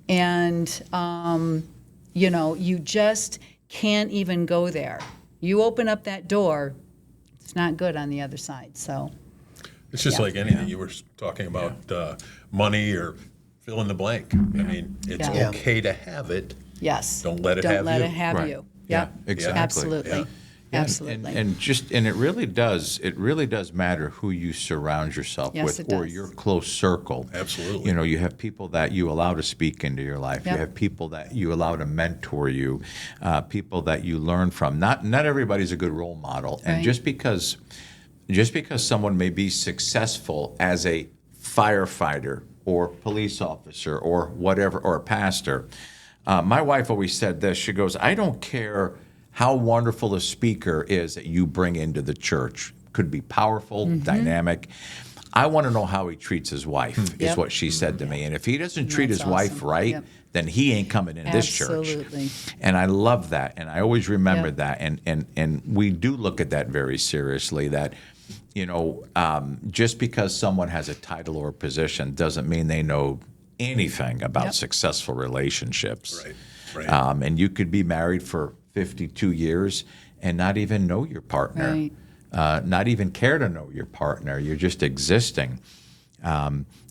and you know, you just can't even go there. You open up that door, it's not good on the other side. So. It's just like anything. You were talking about money or fill in the blank. I mean, it's Yeah. okay to have it. Yes. Don't let it Don't have let you. it have Right. you. Yeah, Yep. exactly. Absolutely. Yeah. Yeah, Absolutely. And it really does matter who you surround yourself Yes, with, it or does. your close circle. Absolutely. You know, you have people that you allow to speak into your life. Yep. You have people that you allow to mentor you, people that you learn from. Not everybody's a good role model, and Right. just because someone may be successful as a firefighter or police officer or whatever, or a pastor. My wife always said this. She goes, I don't care how wonderful a speaker is that you bring into the church. Could be powerful, dynamic. I want to know how he treats his wife, is Yep. what she said to me. And if he doesn't treat That's his wife awesome. right, Yep. then he ain't coming in this church. Absolutely. And I love that. And I always remember Yep. that. And we do look at that very seriously, that, you know, just because someone has a title or position doesn't mean they know anything about Yep. successful relationships. Right. And you could be married for 52 years and not even know your partner, Right. not even care to know your partner. You're just existing.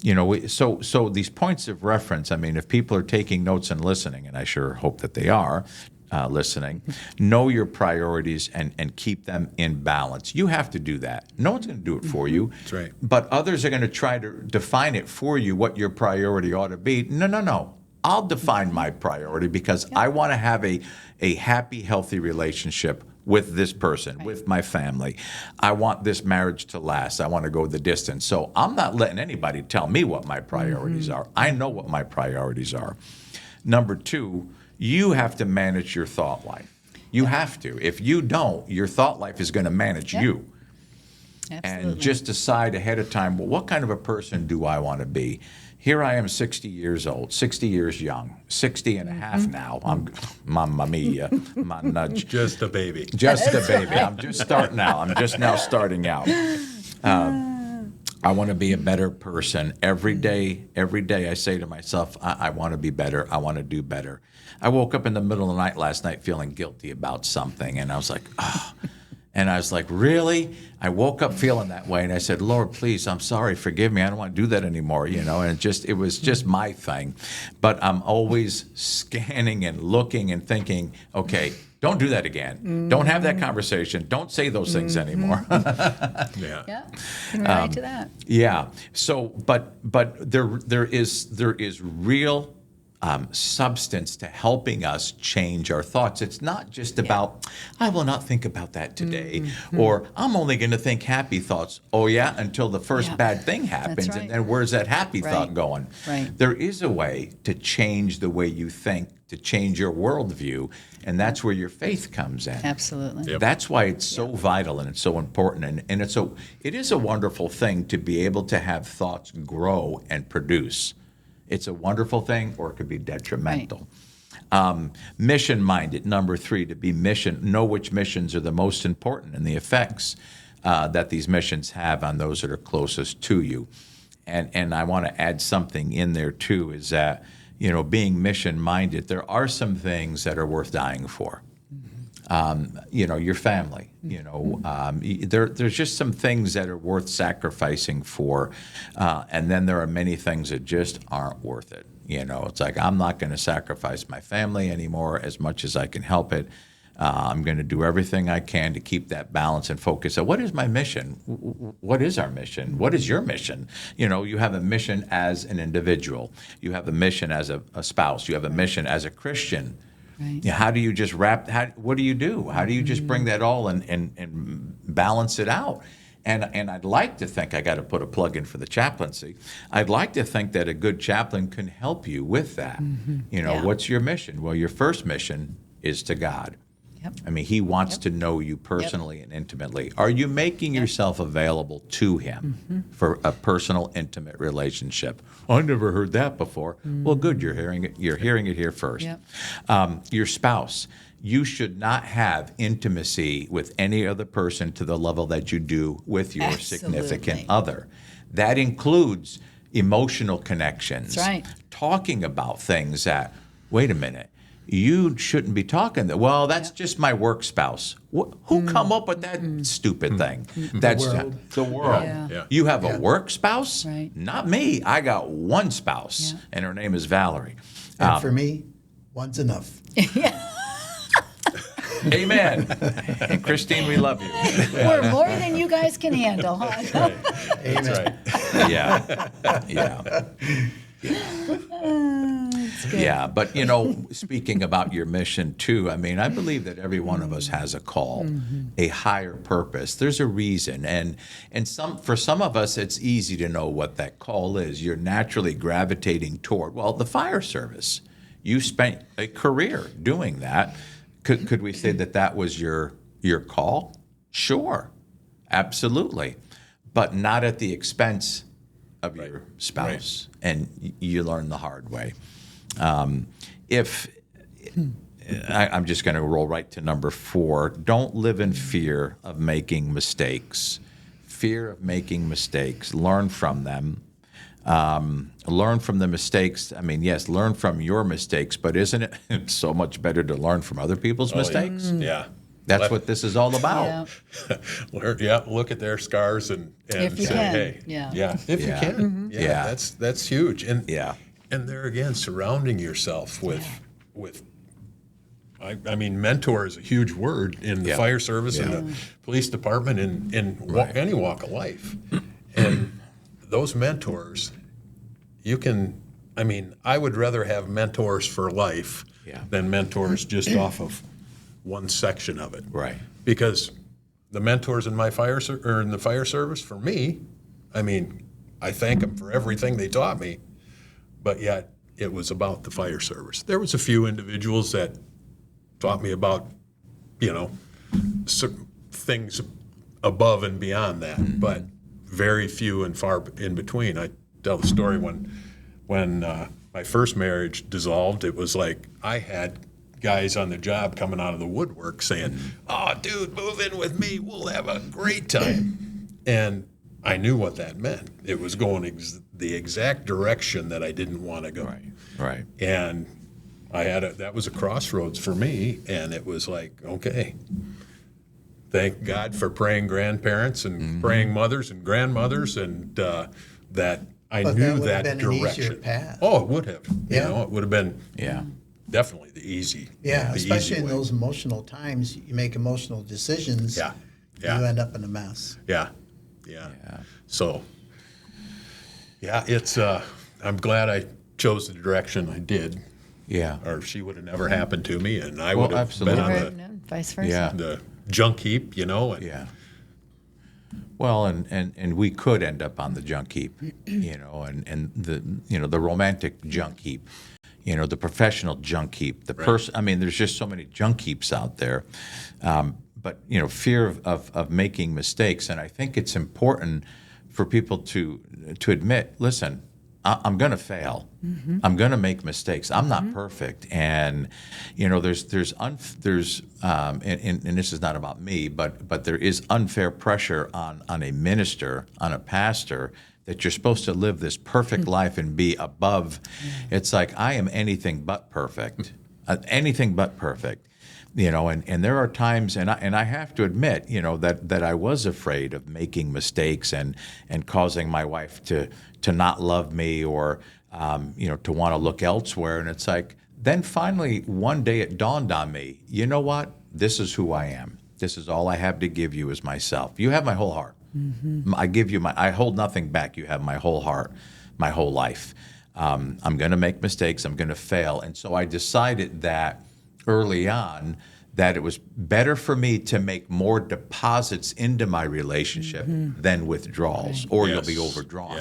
You know, so these points of reference, I mean, if people are taking notes and listening, and I sure hope that they are listening, know your priorities and keep them in balance. You have to do that. No one's going to do it for you. That's right. But others are going to try to define it for you, what your priority ought to be. No. I'll define my priority, because I want to have a happy, healthy relationship with this person, with my family. I want this marriage to last. I want to go the distance. So I'm not letting anybody tell me what my priorities are. I know what my priorities are. Number two, you have to manage your thought life. You have to. If you don't, your thought life is going to manage you. Absolutely. And just decide ahead of time, well, what kind of a person do I want to be? Here I am, 60 years old, 60 years young, 60 and a half now. I'm, mamma mia, my nudge. Just a baby. Just a baby. I'm just starting out. I'm just now starting out. I want to be a better person. Every day I say to myself, I want to be better. I want to do better. I woke up in the middle of the night last night feeling guilty about something, and I was like, oh. And I was like, really? I woke up feeling that way, and I said, Lord, please, I'm sorry, forgive me. I don't want to do that anymore, you know. And it was just my thing. But I'm always scanning and looking and thinking, okay, don't do that again. Don't have that conversation. Don't say those things anymore. Yeah. Yeah, can relate to that. Yeah. So, but there is real substance to helping us change our thoughts. It's not just about, I will not think about that today, or I'm only going to think happy thoughts. Oh yeah, until the first bad thing happens, right. and then where's that happy thought going? Right. There is a way to change the way you think, to change your worldview, and that's where your faith comes in. Absolutely. Yep. That's why it's so vital and it's so important, and it is a wonderful thing to be able to have thoughts grow and produce. It's a wonderful thing, or it could be detrimental. Mission-minded, number 3, to be know which missions are the most important and the effects that these missions have on those that are closest to you. And I want to add something in there too, is that, you know, being mission-minded, there are some things that are worth dying for. You know, your family, you know, there's just some things that are worth sacrificing for. And then there are many things that just aren't worth it. You know, it's like, I'm not going to sacrifice my family anymore as much as I can help it. I'm going to do everything I can to keep that balance and focus on what is my mission? What is our mission? What is your mission? You know, you have a mission as an individual. You have a mission as a spouse. You have a mission as a Christian. Right. Yeah, how do you just what do you do? How do you just bring that all and balance it out? And I'd like to think, I got to put a plug in for the chaplaincy, I'd like to think that a good chaplain can help you with that. You know, Yeah. what's your mission? Well, your first mission is to God. Yep. I mean, he wants to know you personally and intimately. Are you making yourself available to him for a personal, intimate relationship? I never heard that before. Well, good. You're hearing it. You're hearing it here first. Yep. Your spouse. You should not have intimacy with any other person to the level that you do with your significant Absolutely. other. That includes emotional connections. That's right. Talking about things that, wait a minute, you shouldn't be talking that. Well, that's just my work spouse. Who come up with that stupid thing? That's world. the world. Yeah. Yeah. You have a work spouse? Right. Not me. I got one spouse, Yeah. and her name is Valerie. And for me, one's enough. Amen. And Christine, we love you. We're more than you guys can handle, huh? Amen. Yeah. Yeah. Yeah, but speaking about your mission too, I mean, I believe that every one of us has a call, a higher purpose. There's a reason, and for some of us, it's easy to know what that call is. You're naturally gravitating toward, well, the fire service. You spent a career doing that. Could we say that was your call? Sure, absolutely, but not at the expense of your spouse, and you learn the hard way. I'm just going to roll right to number 4. Don't live in fear of making mistakes. Fear of making mistakes. Learn from them. Learn from the mistakes. I mean, yes, learn from your mistakes, but isn't it so much better to learn from other people's mistakes? Yeah. That's what this is all about. Yeah. Look at their scars and If you say, can. hey, Yeah. if Yeah. you can, Yeah. that's huge. And Yeah. and there again, surrounding yourself with I mean, mentor is a huge word in the Yeah. fire service and the police department in any walk of life, and those mentors, I would rather have mentors for life than mentors just off of one section of it. Right. Because the mentors in my in the fire service, for me, I mean, I thank them for everything they taught me, but yet it was about the fire service. There was a few individuals that taught me about, things above and beyond that, but very few and far in between. I tell the story when my first marriage dissolved, it was like I had guys on the job coming out of the woodwork saying, "Oh, dude, move in with me. We'll have a great time." And I knew what that meant. It was going the exact direction that I didn't want to go. Right. And that was a crossroads for me, and it was like, okay, thank God for praying grandparents and praying mothers and grandmothers, and that I But knew that that would have been an direction. easier path. Oh, it would have. Yeah. It would have been definitely the easy. Yeah, the especially easy in way. those emotional times, you make emotional decisions. Yeah. You end up in a mess. Yeah. So, it's. I'm glad I chose the direction I did. Yeah. Or she would have never happened to me, and I Well, would have absolutely. been on Right, no, vice versa. Yeah. the junk heap, and Yeah. Well, and we could end up on the junk heap, and the romantic junk heap, the professional junk heap, the person. I mean, there's just so many junk heaps out there. But fear of making mistakes, and I think it's important for people to admit, listen, I'm going to fail. I'm going to make mistakes. I'm not perfect, and there's and this is not about me, but there is unfair pressure on a minister, on a pastor, that you're supposed to live this perfect life and be above. It's like, I am anything but perfect, anything but perfect. And there are times, and I have to admit, that I was afraid of making mistakes and causing my wife to not love me or, to want to look elsewhere. And it's like, then finally one day it dawned on me, you know what? This is who I am. This is all I have to give you is myself. You have my whole heart. I give you I hold nothing back. You have my whole heart, my whole life. I'm going to make mistakes. I'm going to fail. And so I decided that early on that it was better for me to make more deposits into my relationship than withdrawals, or you'll be overdrawn.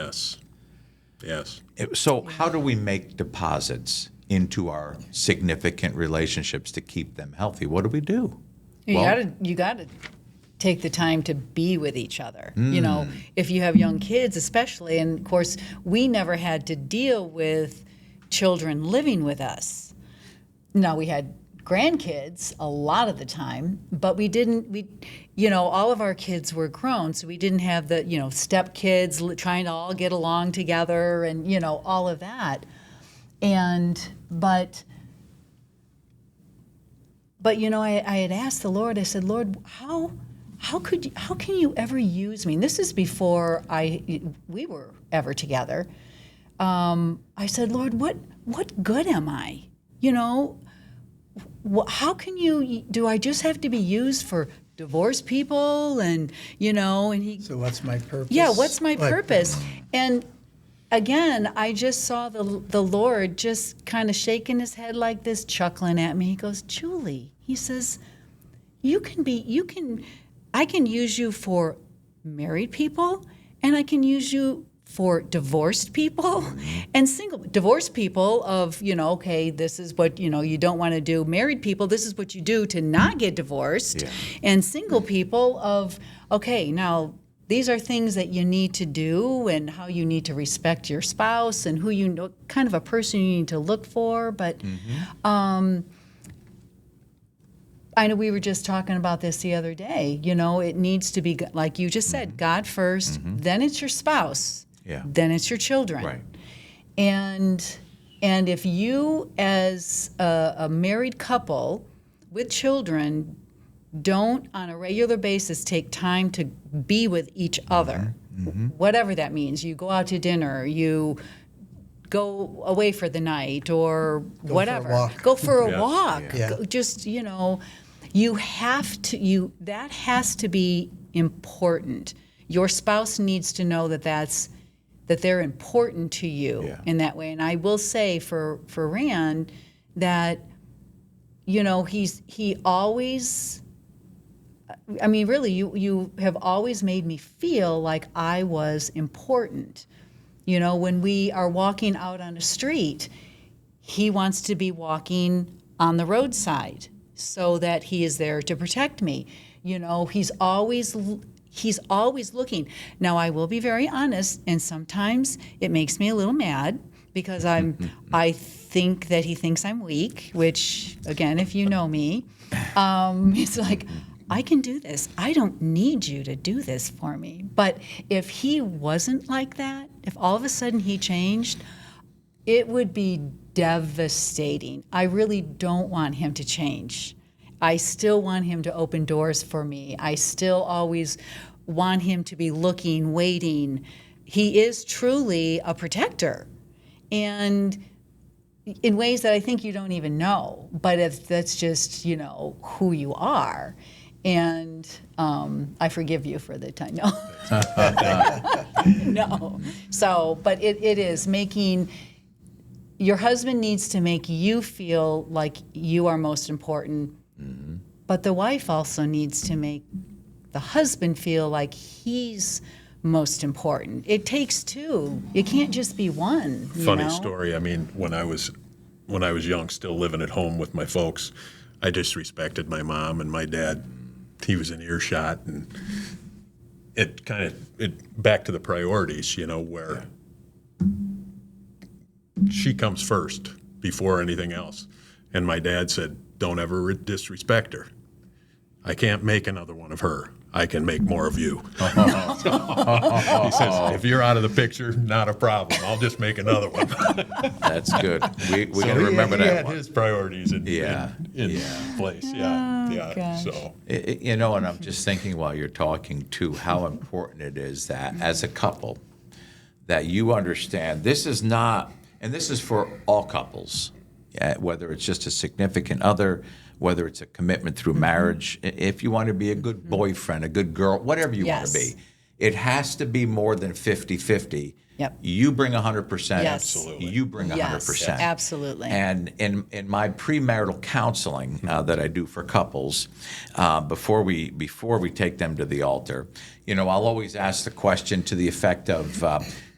Yes. So how do we make deposits into our significant relationships to keep them healthy? What do we do? You gotta take the time to be with each other. You know, if you have young kids, especially, and of course, we never had to deal with children living with us. Now we had grandkids a lot of the time, but we all of our kids were grown, so we didn't have the, step kids trying to all get along together and, all of that. But I had asked the Lord, I said, Lord, how can you ever use me? And this is before we were ever together. I said, Lord, what good am I? How can do I just have to be used for divorced people? And he. So what's my purpose? Yeah, what's my purpose? And again, I just saw the Lord just kind of shaking his head like this, chuckling at me. He goes, Julie, he says, I can use you for married people, and I can use you for divorced people and single. Divorced people of, okay, this is what, you don't want to do. Married people, this is what you do to not get divorced. Yeah. And single people of, okay, now these are things that you need to do and how you need to respect your spouse and what kind of a person you need to look for. But I know we were just talking about this the other day. It needs to be, like you just said, God first, then it's your spouse. Yeah. Then it's your children. Right. And if you, as a married couple with children, don't on a regular basis take time to be with each other, whatever that means. You go out to dinner, you go away for the night, or whatever. Go for a walk. Yeah. Just, you have to, that has to be important. Your spouse needs to know that they're important to you in that way. And I will say for Rand that, he always, really, you have always made me feel like I was important. When we are walking out on a street, he wants to be walking on the roadside so that he is there to protect me. He's always looking. Now, I will be very honest, and sometimes it makes me a little mad because I think that he thinks I'm weak, which, again, if you know me, it's like, I can do this. I don't need you to do this for me. But if he wasn't like that, if all of a sudden he changed, it would be devastating. I really don't want him to change. I still want him to open doors for me. I still always want him to be looking, waiting. He is truly a protector, and in ways that I think you don't even know. But if that's just, who you are. And I forgive you for the time. No. No. So, but it is making, your husband needs to make you feel like you are most important. Mm-hmm. But the wife also needs to make the husband feel like he's most important. It takes two. It can't just be one. Funny story. I mean, when I was young, still living at home with my folks, I disrespected my mom and my dad. He was in earshot, and it back to the priorities, where she comes first before anything else. And my dad said, "Don't ever disrespect her. I can't make another one of her. I can make more of you." He says, "If you're out of the picture, not a problem. I'll just make another one." That's good. We got to remember that he had one. his priorities in place. Gosh. So and I'm just thinking while you're talking too, how important it is that as a couple, that you understand this is not, and this is for all couples, whether it's just a significant other, whether it's a commitment through marriage, if you want to be a good boyfriend, a good girl, whatever you want to be, it has to be more than 50-50. Yep. You bring 100%. Yes. Absolutely. You bring 100%. Yes, absolutely. And in my premarital counseling that I do for couples, before we take them to the altar, I'll always ask the question to the effect of,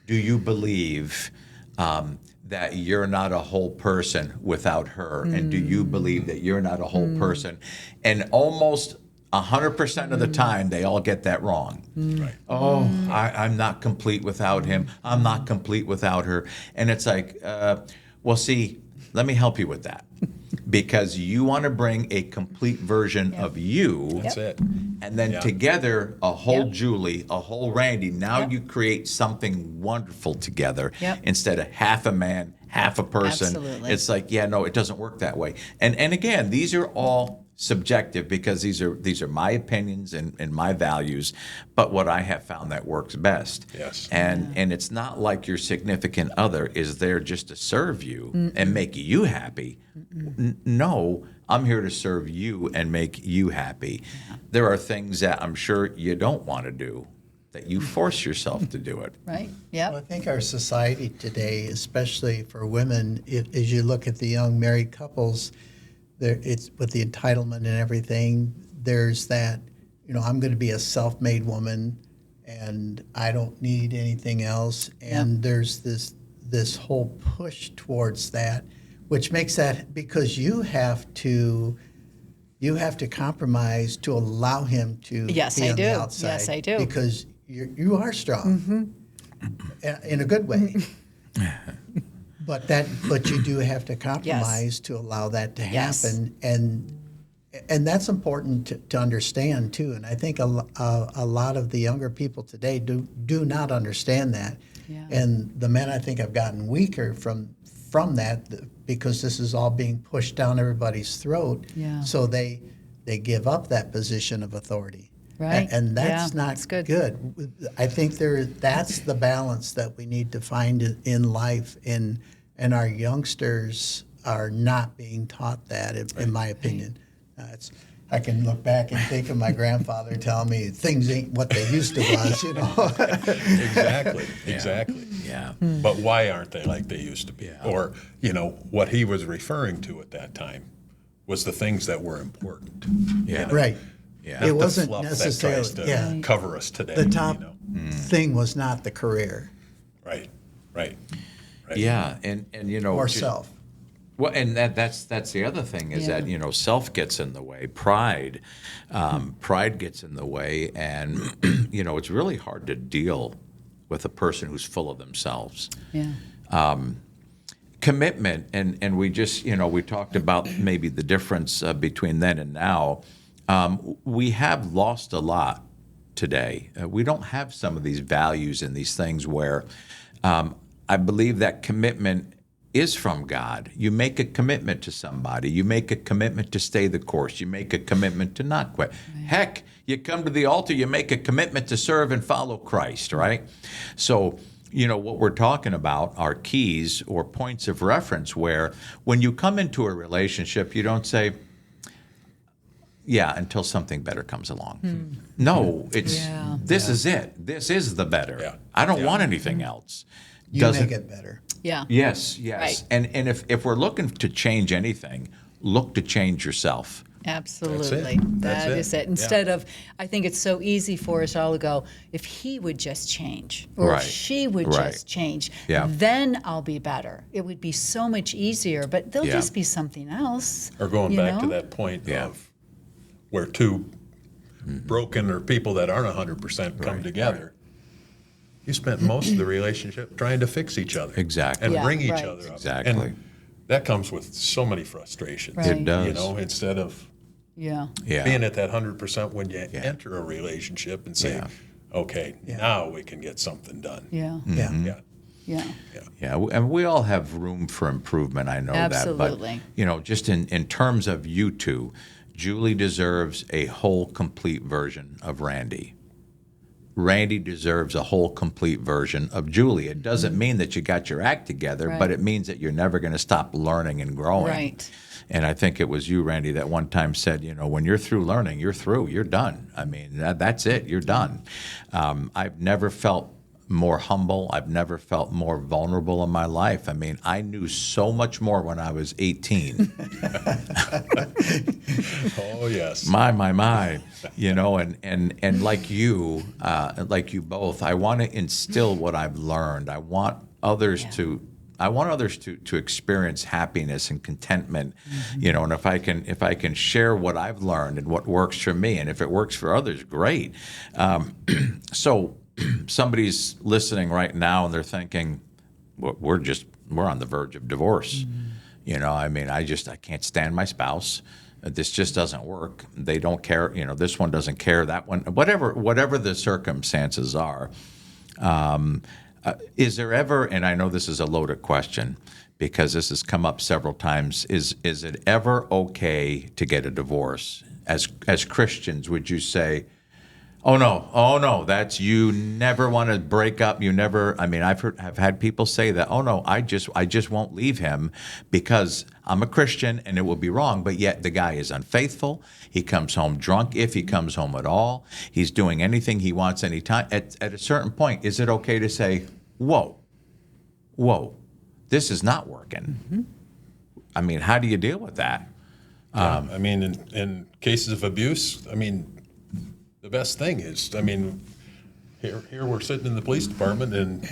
do you believe that you're not a whole person without her? And do you believe that you're not a whole person? And almost 100% of the time, they all get that wrong. Right. Oh, I'm not complete without him. I'm not complete without her. And it's like, well, see, let me help you with that. Because you want to bring a complete version of you. That's it. And then Yeah. together, a whole Yep. Julie, a whole Randy. Now Yep. you create something wonderful together Yep. instead of half a man, half a person. Absolutely. It's like, yeah, no, it doesn't work that way. And again, these are all subjective because these are my opinions and my values, but what I have found that works best. Yes. And it's not like your significant other is there just to serve you and make you happy. No, I'm here to serve you and make you happy. There are things that I'm sure you don't want to do that you force yourself to do it. Right? Well, I Yep. think our society today, especially for women, as you look at the young married couples, it's with the entitlement and everything. There's that, I'm going to be a self-made woman, and I don't need anything else. And there's this whole push towards that, which makes that because you have to compromise to allow him to Yes, be I on do. the outside. Yes, I do. Because you are strong in a good way. But you do have to compromise to allow that to Yes. happen, and that's important to understand too. And I think a lot of the younger people today do not understand that. Yeah. And the men, I think, have gotten weaker from that because this is all being pushed down everybody's throat. Yeah. So they give up that position of authority. Right. And that's Yeah, not that's good. good. I think that's the balance that we need to find in life, and our youngsters are not being taught that, in my opinion. I can look back and think of my grandfather telling me things ain't what they used to was, Exactly. Yeah. But why aren't they like they used to be? Or, what he was referring to at that time was the things that were important. Yeah. Right. Yeah. Not It the wasn't fluff necessarily, that tries to cover us today. the top thing was not the career Right. Yeah. And or just- self. Well, and that's the other thing is that self gets in the way, pride gets in the way, and it's really hard to deal with a person who's full of themselves. Yeah. Commitment, and we just we talked about maybe the difference between then and now. We have lost a lot today. We don't have some of these values and these things where I believe that commitment is from God. You make a commitment to somebody. You make a commitment to stay the course. You make a commitment to not quit. Right. Heck, you come to the altar, you make a commitment to serve and follow Christ, right? So, what we're talking about are keys or points of reference where when you come into a relationship, you don't say, yeah, until something better comes along. No, it's this is it. This is the better. Yeah. I don't want anything else. You make it better. Yeah. Yes. Right. And if we're looking to change anything, look to change yourself. Absolutely. That's That it. is it. Instead of, I think it's so easy for us all to go, if he would just change, or Right. if she would Right. just change, Yeah. then I'll be better. It would be so much easier, but there'll Yeah. just be something else. Or going you back to know? that point Yeah. of where two broken or people that aren't 100% come together. You spent most of the relationship trying to fix each other. Exactly. And Yeah, bring each right. other up. Exactly. And that comes with so many frustrations. Right. It does. Instead of Yeah. Yeah. being at that 100% when you enter a relationship and say, Yeah. okay, now we can get something done. Yeah. Yeah. Yeah. Yeah. Yeah, and we all have room for improvement. I know Absolutely. that, but just in terms of you two, Julie deserves a whole, complete version of Randy. Randy deserves a whole, complete version of Julie. It doesn't mean that you got your act together, Right. but it means that you're never going to stop learning and growing. Right. And I think it was you, Randy, that one time said, when you're through learning, you're through, you're done. I mean, that's it, you're done. I've never felt more humble. I've never felt more vulnerable in my life. I mean, I knew so much more when I was 18. Oh, yes. My, and like you both, I want to instill what I've learned. I want others to others to experience happiness and contentment, and if I can share what I've learned and what works for me, and if it works for others, great. So somebody's listening right now and they're thinking, we're on the verge of divorce. I can't stand my spouse. This just doesn't work. They don't care. This one doesn't care. That one, whatever the circumstances are. Is there ever, and I know this is a loaded question because this has come up several times, is it ever okay to get a divorce? As Christians, would you say, oh no, that's, you never want to break up, you never, I've had people say that, oh no, I just won't leave him because I'm a Christian and it will be wrong, but yet the guy is unfaithful, he comes home drunk, if he comes home at all, he's doing anything he wants anytime. At a certain point, is it okay to say, whoa, this is not working? How do you deal with that? In cases of abuse, the best thing is, here we're sitting in the police department, and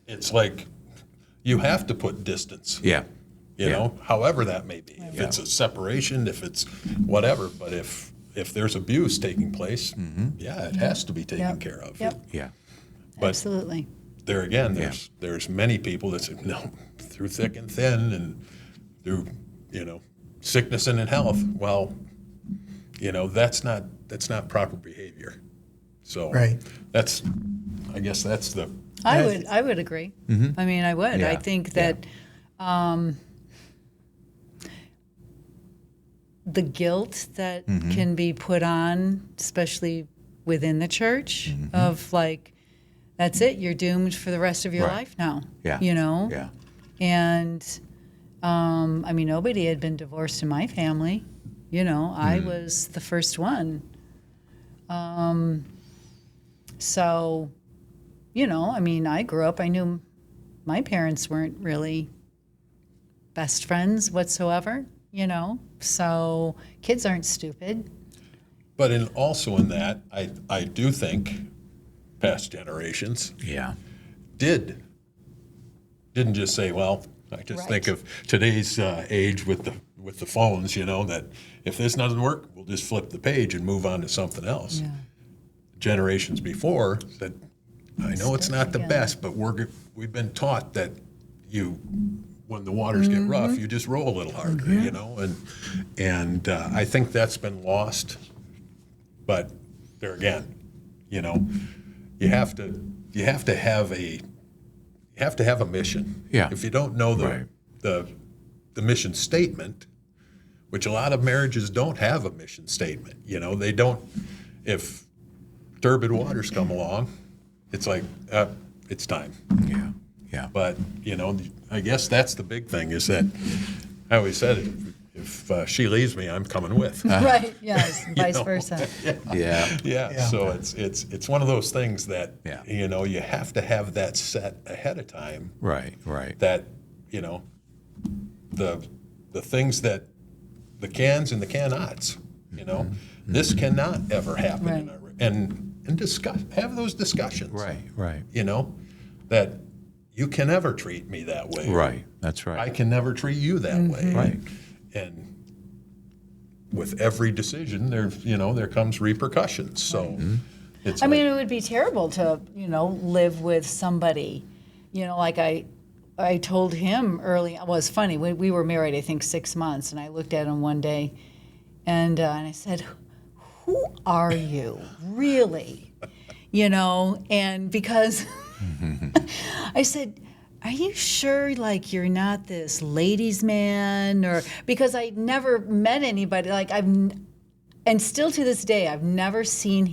it's like you have to put distance. However that may be. If it's a separation, if it's whatever, but if there's abuse taking place, it has to be taken care of. But Absolutely. There again, there's many people that say, no, through thick and thin, and through sickness and in health. Well, that's not proper behavior. So I guess that's the. I would agree. I would. Yeah. I think that the guilt that can be put on, especially within the church, of like, that's it, you're doomed for the rest of your life now. And nobody had been divorced in my family. I was the first one. So, I grew up, I knew my parents weren't really best friends whatsoever, so kids aren't stupid. But also in that, I do think past generations didn't just say, well, I just think of today's age with the phones, that if this doesn't work, we'll just flip the page and move on to something else. Generations before said, I know it's not the best, but we've been taught that when the waters get rough, you just roll a little harder, and I think that's been lost. But there again, you have to have a mission. If you don't know the mission statement, which a lot of marriages don't have a mission statement. They don't. If turbid waters come along, it's like it's time. But I guess that's the big thing, is that I always said, if she leaves me, I'm coming with. Right. Yes. Vice versa. So it's one of those things that you have to have that set ahead of time. Right. That the things that the cans and the cannots. This cannot ever happen. And have those discussions. Right. That you can never treat me that way. Right. That's right. I can never treat you that way. Right. And with every decision, there comes repercussions. So it's. it would be terrible to live with somebody, like I told him early. Well, it's funny. We were married, I think, 6 months, and I looked at him one day, and I said, "Who are you, really?" And because I said, are you sure, like, you're not this ladies' man? Or because I never met anybody, and still to this day, I've never seen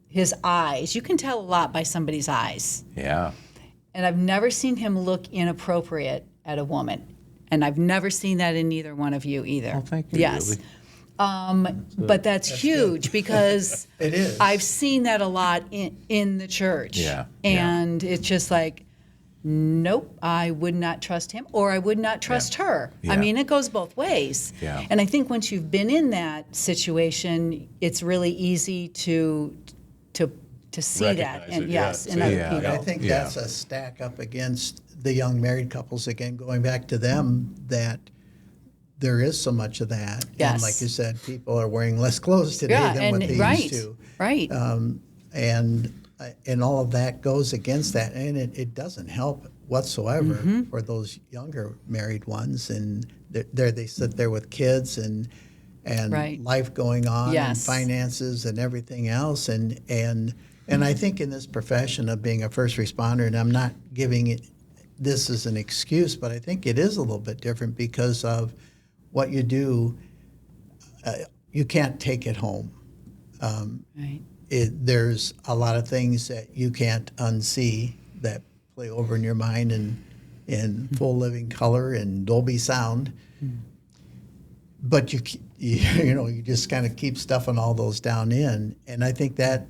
his eyes. You can tell a lot by somebody's eyes. Yeah. And I've never seen him look inappropriate at a woman. And I've never seen that in neither one of you either. Oh, thank you, Yes. Julie. But that's huge because It is. I've seen that a lot in the church. And it's just like, nope, I would not trust him, or I would not trust her. Yeah. It goes both ways. Yeah. And I think once you've been in that situation, it's really easy to to see that, Recognize and it, yes, yeah, in see other it, people. I think Yeah. that's a stack up against the young married couples again, going back to them, that there is so much of that. Yes. And like you said, people are wearing less clothes today Yeah, than what and they right, used to. right. And all of that goes against that, and it doesn't help whatsoever for those younger married ones. And they sit there with kids and Right. life going on and Yes. finances and everything else. And I think in this profession of being a first responder, and I'm not giving it this as an excuse, but I think it is a little bit different because of what you do. You can't take it home. Right. There's a lot of things that you can't unsee that play over in your mind in full living color and Dolby sound. But you just kind of keep stuffing all those down in, and I think that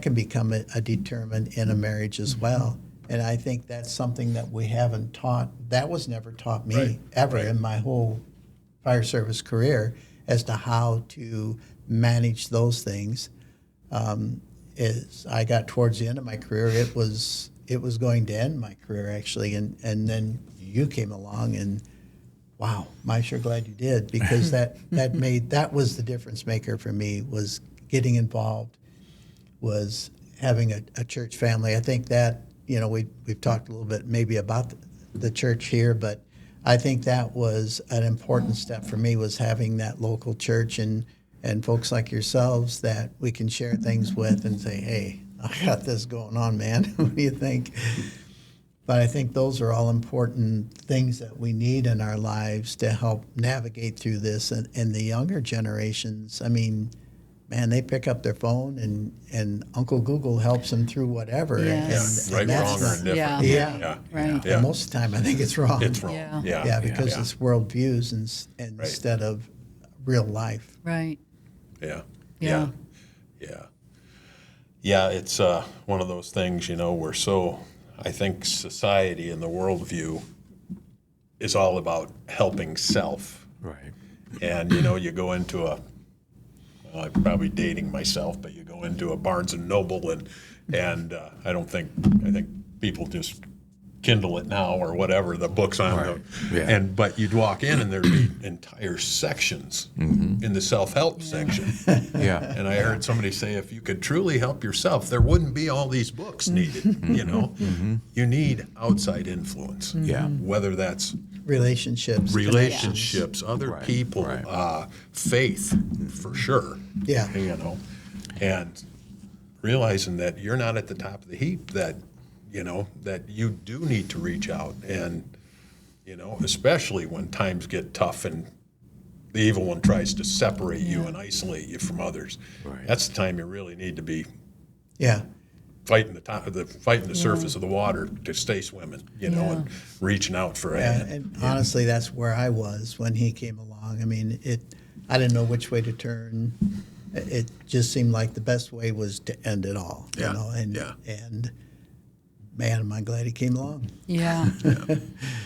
can become a determinant in a marriage as well. And I think that's something that we haven't taught. That was never taught me Right, ever right. in my whole fire service career as to how to manage those things. As I got towards the end of my career, it was going to end my career actually, and then you came along, and wow, I'm sure glad you did, because that was the difference maker for me, was getting involved, was having a church family. I think that we've talked a little bit maybe about the church here, but I think that was an important step for me, was having that local church and folks like yourselves that we can share things with and say, hey, I got this going on, man. What do you think? But I think those are all important things that we need in our lives to help navigate through this. And the younger generations, I mean, man, they pick up their phone and Uncle Google helps them through whatever. Yes. Right, that's wrong, or not- indifferent. Yeah. Right. Yeah. And most of the time, I think it's wrong. It's wrong. Yeah. Yeah. Because it's worldviews instead of real life. Right. Yeah. Yeah. Yeah. Yeah, it's one of those things, we're so, I think society and the worldview is all about helping self. Right. And, you go into well, I'm probably dating myself, but you go into a Barnes and Noble and I think people just Kindle it now or whatever, the books on Right. the, Yeah. but you'd walk in and there'd be entire sections in the self-help section. Yeah. And I heard somebody say, if you could truly help yourself, there wouldn't be all these books needed, You need outside influence. Yeah. Whether that's Relationships. other Right, people, right. faith, for sure. Yeah. And realizing that you're not at the top of the heap, that you do need to reach out, and especially when times get tough and the evil one tries to separate you and isolate you from others. Right. That's the time you really need to be Yeah. fighting the surface of the water to stay swimming, and reaching out for a hand. And honestly, that's where I was when he came along. I mean, I didn't know which way to turn. It just seemed like the best way was to end it all. Yeah. And man, am I glad he came along. Yeah.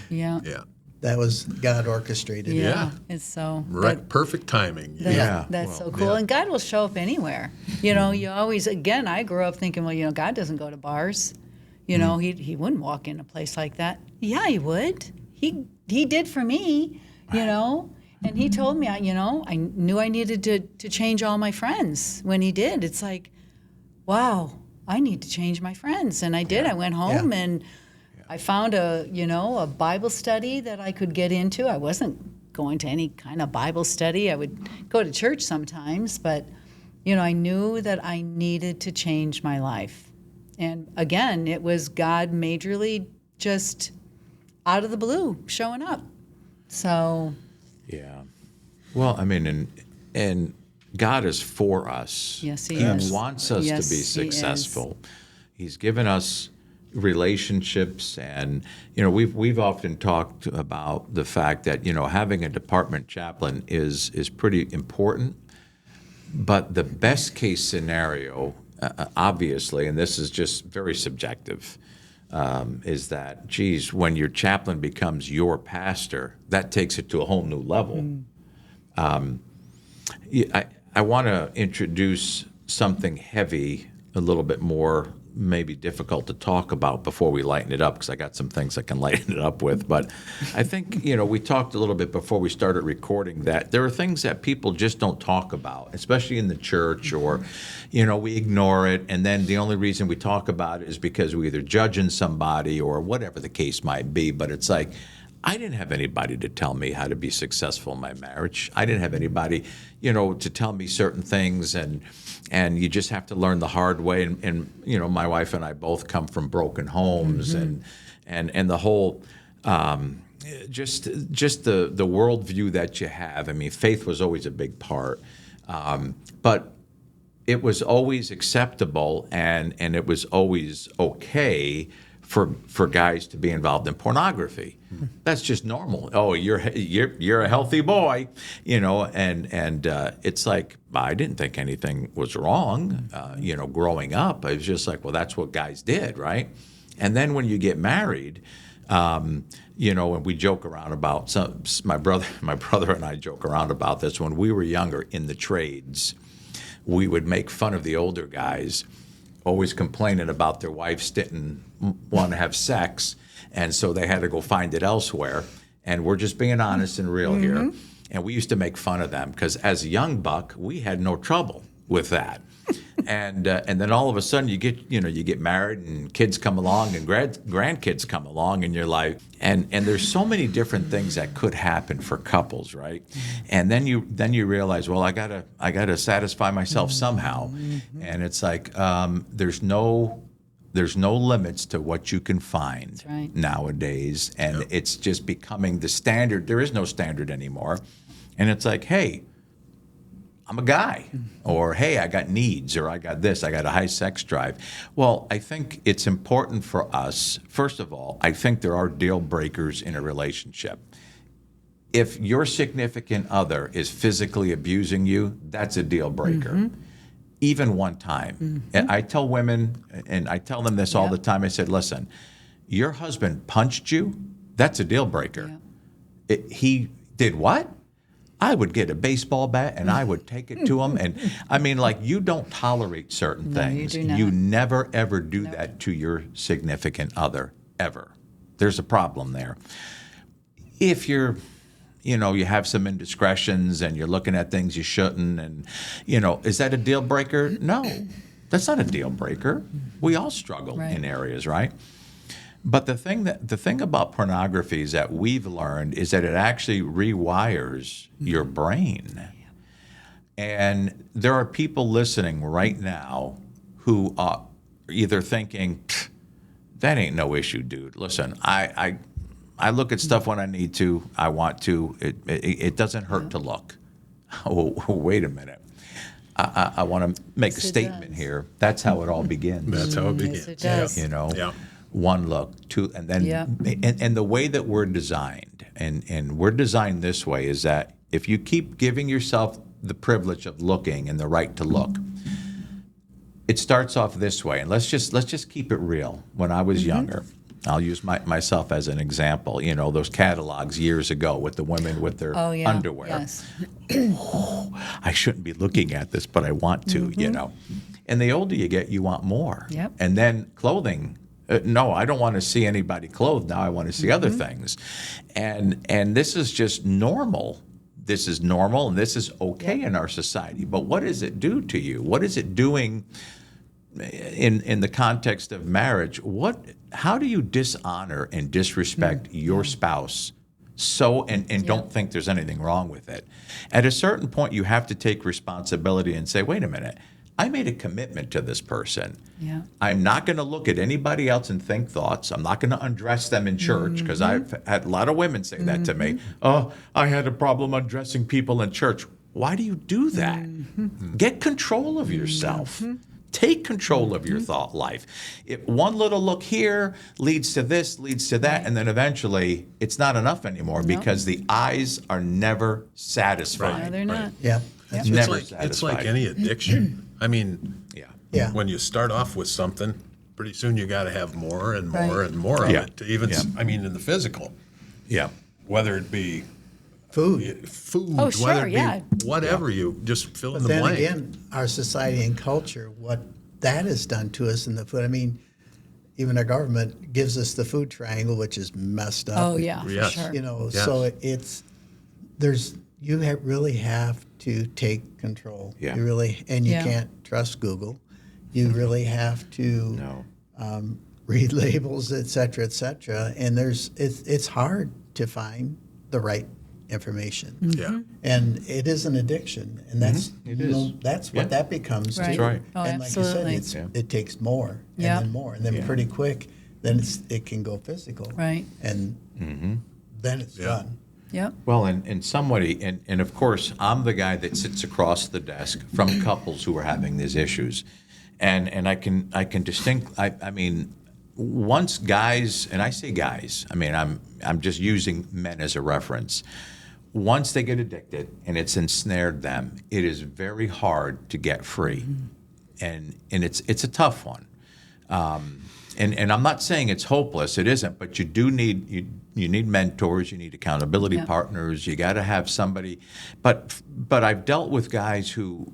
Yeah. Yeah. That was God orchestrated. Yeah. Yeah. It's so Right. Perfect timing. That's so cool. yeah. And God will show up anywhere. You always, again, I grew up thinking, well, God doesn't go to bars. He wouldn't walk in a place like that. Yeah, he would. He did for me, And he told me, I knew I needed to change all my friends when he did. It's like, wow, I need to change my friends. And I did. I went home and I found a Bible study that I could get into. I wasn't going to any kind of Bible study. I would go to church sometimes, but, I knew that I needed to change my life. And again, it was God majorly just out of the blue showing up. So, Yeah. Well, I mean, and God is for us. Yes, He is. He wants us Yes, to be He is. successful. He's given us relationships, and we've often talked about the fact that having a department chaplain is pretty important. But the best case scenario, obviously, and this is just very subjective, is that, geez, when your chaplain becomes your pastor, that takes it to a whole new level. I want to introduce something heavy a little bit more maybe difficult to talk about before we lighten it up, because I got some things I can lighten it up with. But I think, we talked a little bit before we started recording that there are things that people just don't talk about, especially in the church, or, we ignore it. And then the only reason we talk about it is because we're either judging somebody or whatever the case might be. But it's like, I didn't have anybody to tell me how to be successful in my marriage. I didn't have anybody, to tell me certain things, and you just have to learn the hard way. And my wife and I both come from broken homes, and the whole just the worldview that you have. I mean, faith was always a big part, but it was always acceptable, and it was always okay for guys to be involved in pornography. That's just normal. Oh, you're a healthy boy, and it's like, I didn't think anything was wrong, growing up. I was just like, well, that's what guys did, right? And then when you get married, and we joke around about my brother and I joke around about this. When we were younger in the trades, we would make fun of the older guys, always complaining about their wives didn't want to have sex, and so they had to go find it elsewhere. And we're just being honest and real here. And we used to make fun of them because as a young buck, we had no trouble with that. And then all of a sudden you get married, and kids come along, and grandkids come along, and you're like, and there's so many different things that could happen for couples, right? And then you realize, well, I gotta satisfy myself somehow, and it's like there's no limits to what you can find nowadays, and it's just becoming the standard. There is no standard anymore, and it's like, hey, I'm a guy, or hey, I got needs, or I got this, I got a high sex drive. Well, I think it's important for us, first of all, I think there are deal breakers in a relationship. If your significant other is physically abusing you, that's a deal breaker. Even one time. And I tell women, and I tell them this all the time, I said, listen, your husband punched you, that's a deal breaker. He did what? I would get a baseball bat and I would take it to him. And I mean, like, you don't tolerate certain things. You do not. You never, ever do that to your significant other, ever. There's a problem there. If you have some indiscretions and you're looking at things you shouldn't, and, is that a deal breaker? No, that's not a deal breaker. We all struggle in areas, right? But the thing about pornography is that we've learned is that it actually rewires your brain. And there are people listening right now who are either thinking, that ain't no issue, dude. Listen, I look at stuff when I need to, I want to. It doesn't hurt to look. Oh, wait a minute. I want to make a statement here. That's how it all begins. That's how it begins. Yes, it does. Yeah. One look, two, and then and the way that we're designed, and we're designed this way, is that if you keep giving yourself the privilege of looking and the right to look, it starts off this way. And let's just keep it real. When I was younger, I'll use myself as an example. Those catalogs years ago with the women with their underwear. Yes. I shouldn't be looking at this, but I want to. And the older you get, you want more. Yep. And then clothing. No, I don't want to see anybody clothed. Now I want to see other things. And this is just normal. This is normal, and this is okay in our society. But what does it do to you? What is it doing in the context of marriage? How do you dishonor and disrespect your spouse and don't think there's anything wrong with it? At a certain point, you have to take responsibility and say, wait a minute. I made a commitment to this person. Yeah. I'm not going to look at anybody else and think thoughts. I'm not going to undress them in church, because I've had a lot of women say that to me. Oh, I had a problem undressing people in church. Why do you do that? Get control of yourself. Take control of your thought life. If one little look here leads to this, leads to that, and then eventually it's not enough anymore because the eyes are never satisfied. No, they're not. Yeah. It's never It's satisfied. like any addiction. I mean, Yeah. when you start off with something, pretty soon you got to have more and more and more of Yeah. it to even, Yeah. in the physical, Yeah. whether it be Food. food, Oh, sure, whether it be yeah. whatever, you just fill in But the then blank. again, our society and culture, what that is done to us in the food. I mean, even our government gives us the food triangle, which is messed up. Oh, yeah, for Yes. sure. You know, Yes. so really have to take control. Yeah. You really, and you Yeah. can't trust Google. You really have to No. read labels, et cetera, and it's hard to find the right information. Yeah. And it is an addiction, and that's It you know, is. that's what Yeah. that becomes Right. too. That's right. Oh, and like you absolutely. said, Yeah. it takes more Yeah. and then more, and then Yeah. pretty quick, then it can go physical, Right. And then it's Yeah. done. Yep. Well, and somebody, and of course, I'm the guy that sits across the desk from couples who are having these issues, and I can distinct. I mean, once guys, and I say guys, I mean I'm just using men as a reference. Once they get addicted and it's ensnared them, it is very hard to get free, and it's a tough one. And I'm not saying it's hopeless. It isn't. But you do need you need mentors. You need accountability Yeah. partners. You got to have somebody. But I've dealt with guys who,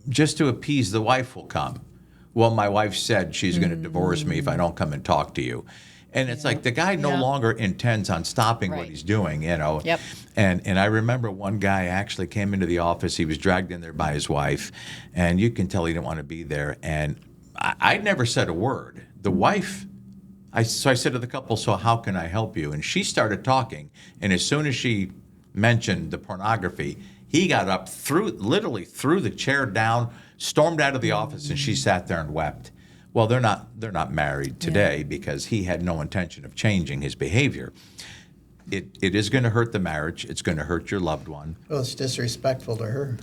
just to appease the wife, will come. Well, my wife said she's going to divorce me if I don't come and talk to you. And it's like the guy no Yeah. longer intends on stopping what Right. he's doing, you know. Yep. And I remember one guy actually came into the office. He was dragged in there by his wife, and you can tell he didn't want to be there. And I'd never said a word. The wife, so I said to the couple, so how can I help you? And she started talking. And as soon as she mentioned the pornography, he got up, literally threw the chair down, stormed out of the office, and she sat there and wept. Well, they're not married today because he had no intention of changing his behavior. It is going to hurt the marriage. It's going to hurt your loved one. Well, it's disrespectful to her.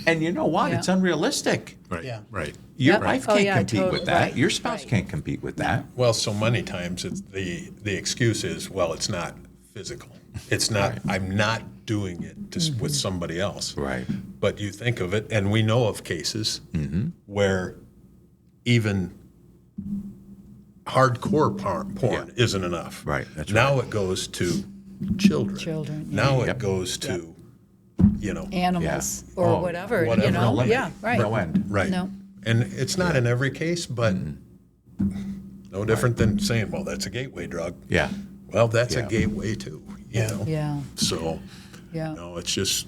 And you know what? Yeah. It's unrealistic. Right. Yeah. Right. Your Yep. wife Oh, can't yeah, compete with totally. that. Right. Your spouse Right. can't compete with that. Well, so many times it's the excuse is, well, it's not physical. It's not. I'm not doing it with somebody else. Right. But you think of it, and we know of cases where even hardcore porn isn't enough. Right, that's now it goes to children. Children, Now Yep. it goes to, you know, Animals Yeah. or Oh, whatever, whatever. you know. No limit. Yeah, right. No end. right. No. And it's not in every case, but no different than saying, well, that's a gateway drug. Yeah. Well, that's Yeah. a gateway too, you know. Yeah. So, Yeah. no, it's just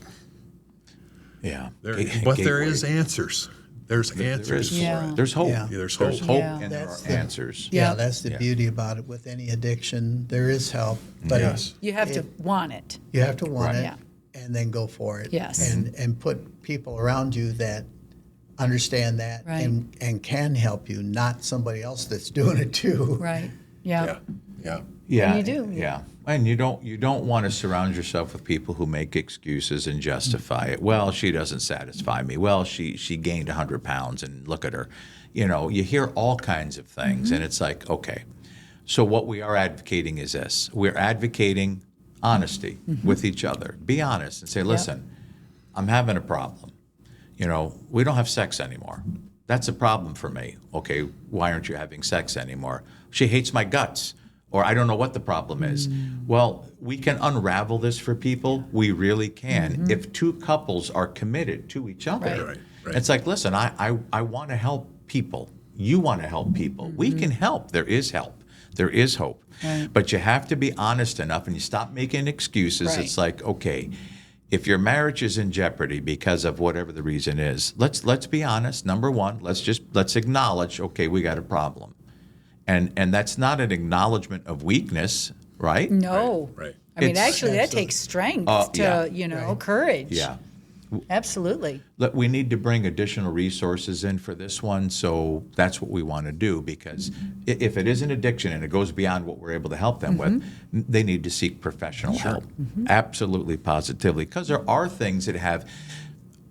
Yeah. there. Ga- But there gateway. is answers. There's answers is. for Yeah. it. There's hope. Yeah. There's There's hope. hope Yeah. and there are That's the- answers. Yeah, Yeah. that's the Yeah. beauty about it. With any addiction, there is help, but Yes. You have to want it. you have to want Right. it Yeah. and then go for it. Yes. And put people around you that understand that Right. and can help you, not somebody else that's doing it too. Right. Yeah. Yeah. Yeah. Yeah. And you do. Yeah. And you don't want to surround yourself with people who make excuses and justify it. Well, she doesn't satisfy me. Well, she gained 100 pounds and look at her. You know, you hear all kinds of things and it's like, okay. So what we are advocating is this. We're advocating honesty with each other. Be honest and say, listen, I'm having a problem. You know, we don't have sex anymore. That's a problem for me. Okay, why aren't you having sex anymore? She hates my guts. Or I don't know what the problem is. Well, we can unravel this for people. We really can. If two couples are committed to each other. Right. Right, right. It's like, listen, I want to help people. You want to help people. We can help. There is help. There is hope. Right. But you have to be honest enough and you stop making excuses. Right. It's like, okay, if your marriage is in jeopardy because of whatever the reason is, let's be honest. Number one, let's acknowledge, okay, we got a problem. And that's not an acknowledgement of weakness, right? No. Right. I mean, It's- actually, that Absolutely. takes strength to, yeah. you know, courage. Yeah. Absolutely. Look, we need to bring additional resources in for this one, so that's what we want to do, because if it is an addiction and it goes beyond what we're able to help them with, they need to seek professional help. Absolutely, positively, because there are things that have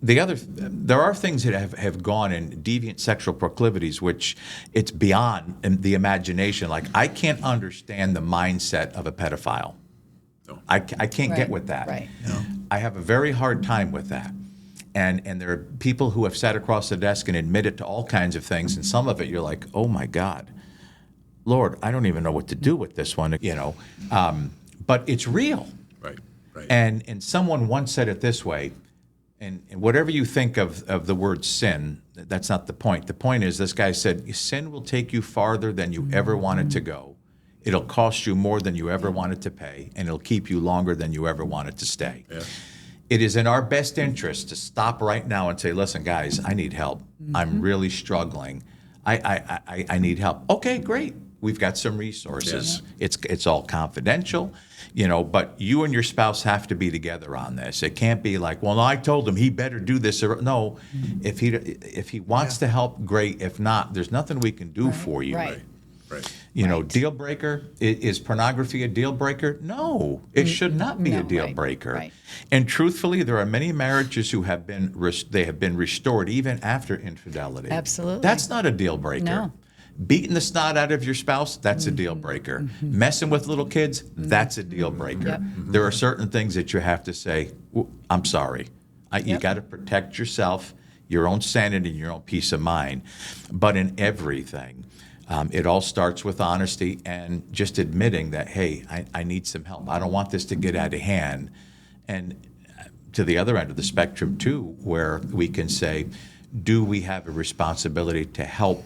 there are things that have gone in deviant sexual proclivities, which it's beyond the imagination. Like, I can't understand the mindset of a pedophile. I can't Right, get with that. right. I have a very hard time with that. And there are people who have sat across the desk and admitted to all kinds of things, and some of it you're like, oh my God, Lord, I don't even know what to do with this one, you know. But it's real. Right. Right. And someone once said it this way, And whatever you think of the word sin, that's not the point. The point is, this guy said, sin will take you farther than you ever wanted to go. It'll cost you more than you ever wanted to pay, and it'll keep you longer than you ever wanted to stay. Yeah. It is in our best interest to stop right now and say, listen, guys, I need help. I'm really struggling. I need help. Okay, great. We've got some resources. Yeah. It's all confidential, but you and your spouse have to be together on this. It can't be like, well, I told him he better do this. No, if he wants to help, great. If not, there's nothing we can do for you. Right. Right. Deal breaker. Is pornography a deal breaker? No, it should not be a deal breaker. Right. And truthfully, there are many marriages who have been restored even after infidelity. Absolutely. That's not a deal breaker. No. Beating the snot out of your spouse, that's a deal breaker. Messing with little kids, that's a deal breaker. Yep. There are certain things that you have to say, I'm sorry. You got to protect yourself, your own sanity, and your own peace of mind. But in everything, it all starts with honesty and just admitting that, hey, I need some help. I don't want this to get out of hand. And to the other end of the spectrum, too, where we can say, do we have a responsibility to help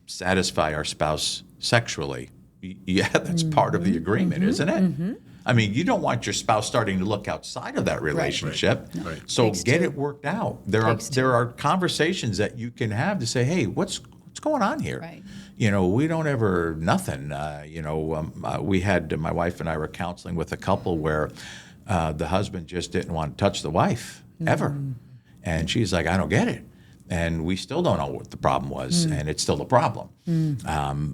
satisfy our spouse sexually? Yeah, that's part of the agreement, isn't it? I mean, you don't want your spouse starting to look outside of that relationship. Right. So get it worked out. There are conversations that you can have to say, hey, what's going on here? Right. We don't ever nothing. We had my wife and I were counseling with a couple where the husband just didn't want to touch the wife ever, and she's like, I don't get it. And we still don't know what the problem was, and it's still a problem.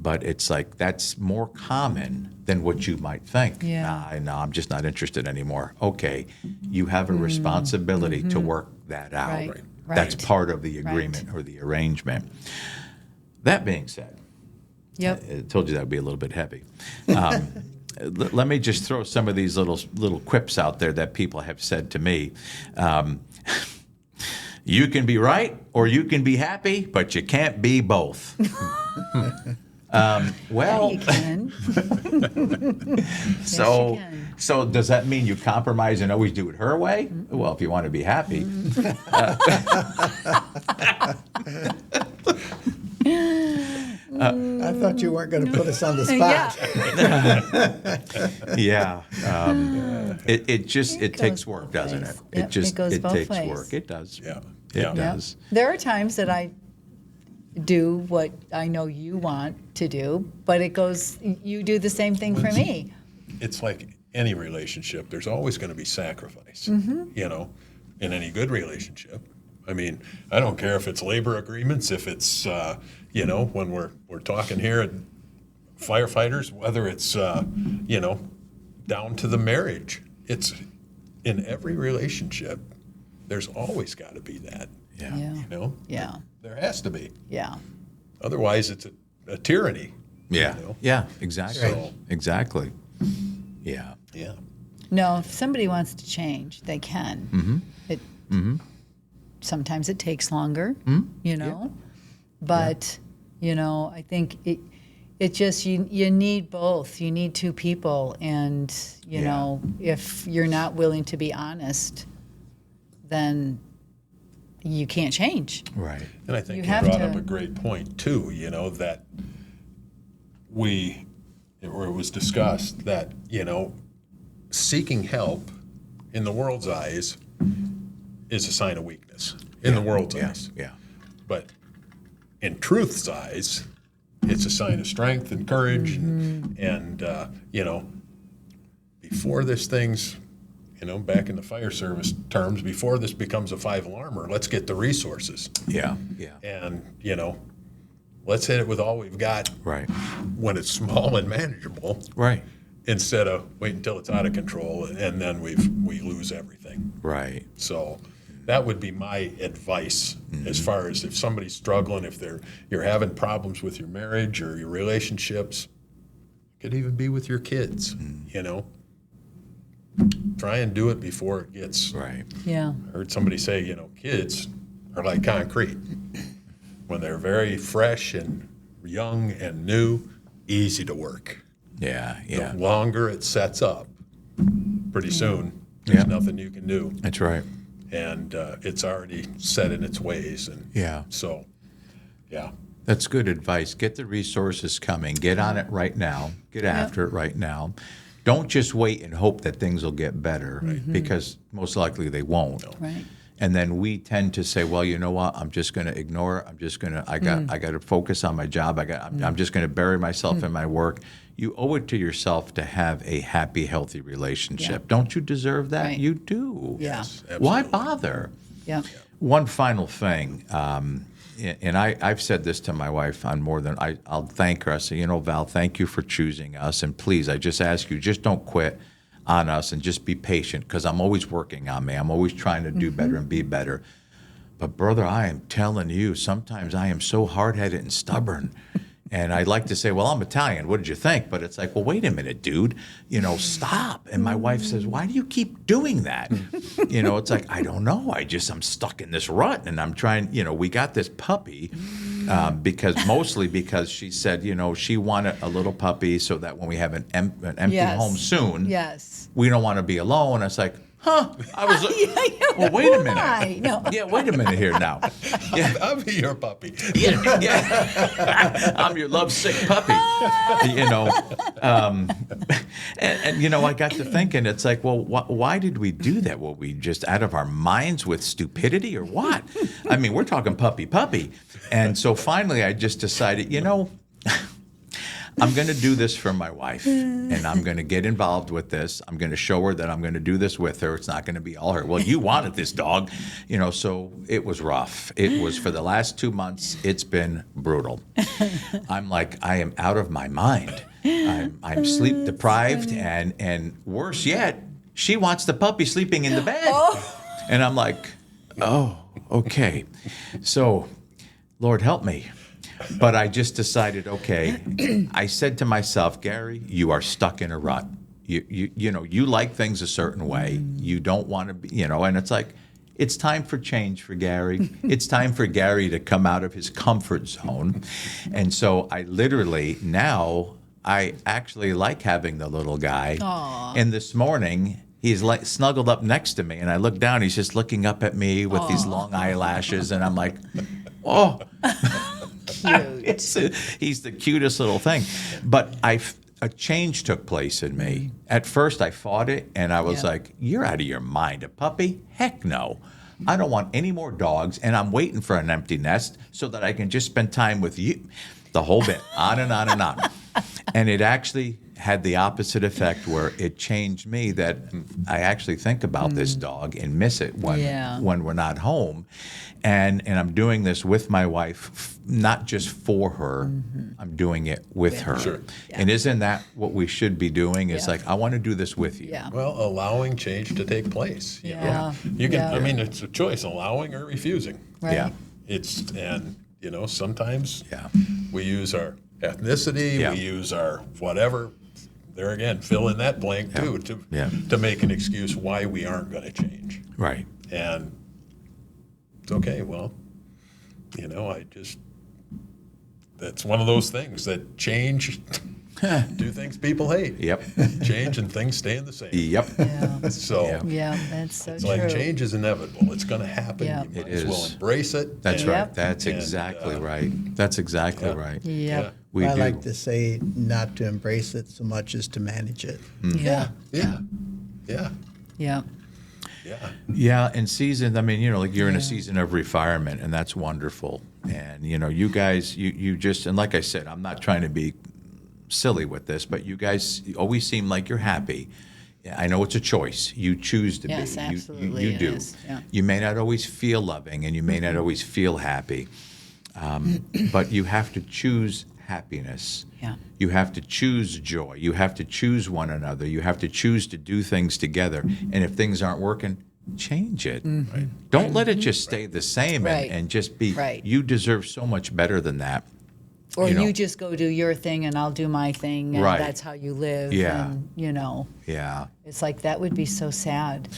But it's like that's more common than what you might think. Yeah. No, I'm just not interested anymore. Okay, you have a responsibility to work that out. Right. That's part of the agreement or the arrangement. That being said, I told you that would be a little bit heavy. Let me just throw some of these little quips out there that people have said to me. You can be right or you can be happy, but you can't be both. Well, you can. So does that mean you compromise and always do it her way? Well, if you want to be happy. I thought you weren't going to put us on the spot. Yeah. It takes work, doesn't it? Yep, it goes both takes ways. work. It does. Yeah. It does. There are times that I do what I know you want to do, but you do the same thing for me. It's like any relationship. There's always going to be sacrifice, in any good relationship. I mean, I don't care if it's labor agreements, if it's, when we're talking here at firefighters, whether it's, down to the marriage. It's in every relationship, there's always got to be that. Yeah. Yeah. There has to be. Yeah. Otherwise, it's a tyranny. Yeah. Yeah, exactly. So- Exactly. Yeah. Yeah. No, if somebody wants to change, they can. Sometimes it takes longer, but I think it just you need both. You need two people, and if you're not willing to be honest, then you can't change. Right. And I think you have brought to- up a great point too, that it was discussed that, seeking help in the world's eyes is a sign of weakness in the world's eyes. Yeah. But in truth's eyes, it's a sign of strength and courage. And before this thing's, back in the fire service terms, before this becomes a 5-alarmer, let's get the resources. Yeah. And, let's hit it with all we've got Right. when it's small and manageable, Right. instead of wait until it's out of control and then we lose everything. Right. So that would be my advice as far as if somebody's struggling, if you're having problems with your marriage or your relationships, it could even be with your kids, Try and do it before it gets. Right. Yeah. I heard somebody say, kids are like concrete. When they're very fresh and young and new, easy to work. Yeah. The longer it sets up, pretty soon, there's nothing you can do. That's right. and it's already set in its ways. And Yeah. so, yeah. That's good advice. Get the resources coming. Get on it right now. Get after it right now. Don't just wait and hope that things will get better, because most likely they won't. Right. And then we tend to say, well, you know what? I'm just going to ignore it. I'm just going to. I got to focus on my job. I'm just going to bury myself in my work. You owe it to yourself to have a happy, healthy relationship. Yeah. Don't you deserve that? Right. You do. Yeah. Yes, Why absolutely. bother? Yeah. One final thing, and I've said this to my wife on more than I'll thank her. I say, you know, Val, thank you for choosing us, and please, I just ask you, just don't quit on us, and just be patient, because I'm always working on me. I'm always trying to do better and be better. But brother, I am telling you, sometimes I am so hard-headed and stubborn. And I like to say, well, I'm Italian. What did you think? But it's like, well, wait a minute, dude. You know, stop. And my wife says, why do you keep doing that? You know, it's like, I don't know. I'm stuck in this rut, and I'm trying, you know, we got this puppy mostly because she said, you know, she wanted a little puppy so that when we have an empty Yes. home soon, Yes. we don't want to be alone. It's like, huh? I was like, well, wait a minute. Why? No. Yeah, wait a minute here now. Yeah, I'll be your puppy. yeah. I'm your lovesick puppy. You know, and you know, I got to thinking, it's like, well, why did we do that? Were we just out of our minds with stupidity or what? I mean, we're talking puppy. And so finally I just decided, you know, I'm going to do this for my wife, and I'm going to get involved with this. I'm going to show her that I'm going to do this with her. It's not going to be all her. Well, you wanted this dog, you know, so it was rough. It was, for the last 2 months, it's been brutal. I'm like, I am out of my mind. I'm sleep deprived, and worse yet, she wants the puppy sleeping in the bed. And I'm like, oh, okay. So, Lord help me. But I just decided, okay, I said to myself, Gary, you are stuck in a rut. You know, you like things a certain way. You don't want to be, you know, and it's like, it's time for change for Gary. It's time for Gary to come out of his comfort zone. And so I literally, now, I actually like having the little guy. Aw. And this morning, he's like snuggled up next to me, and I look down, he's just looking up at me with these long eyelashes, and I'm like, oh. Cute. He's the cutest little thing. But a change took place in me. At first, I fought it, and I was Yeah. like, you're out of your mind. A puppy? Heck no. I don't want any more dogs, and I'm waiting for an empty nest so that I can just spend time with you. The whole bit, on and on and on. And it actually had the opposite effect, where it changed me, that I actually think about this dog and miss it when we're not home. And I'm doing this with my wife, not just for her. I'm doing it with her. Sure. Yeah. And isn't that what we should be doing? Is Yeah. like, I want to do this with you. Yeah. Well, allowing change to take place. You know? Yeah. You can. Yeah. I mean, it's a choice: allowing or refusing. Right. Yeah. And you know, sometimes Yeah. we use our ethnicity, Yeah. we use our whatever. There again, fill in that blank too, to make an excuse why we aren't going to change. Right. And it's okay. Well, you know, that's one of those things that change. Do things people hate. Yep. Change and things staying the same. Yep. Yeah. So Yeah. Yeah, that's so it's true. like change is inevitable. It's going to happen. Yeah. You might It as well is. embrace it. That's and- right. Yep. That's And, exactly right. That's exactly yeah. right. Yeah. We I do. like to say not to embrace it so much as to manage it. Yeah. Yeah. Yeah. Yeah. Yeah. Yeah, and season, I mean, you know, like you're in a Yeah. season of refinement, and that's wonderful. And, you know, you guys, you just, and like I said, I'm not trying to be silly with this, but you guys always seem like you're happy. Yeah, I know it's a choice. You choose to Yes, be. absolutely You it do. is, yeah. You may not always feel loving, and you may not always feel happy, but you have to choose happiness. Yeah. You have to choose joy. You have to choose one another. You have to choose to do things together. And if things aren't working, change it. Right. Don't let it just stay the same Right. and just be, Right. you deserve so much better than that. Or You know. you just go do your thing and I'll do my thing, and Right. that's how you live. Yeah. And, you know, Yeah. it's like that would be so sad.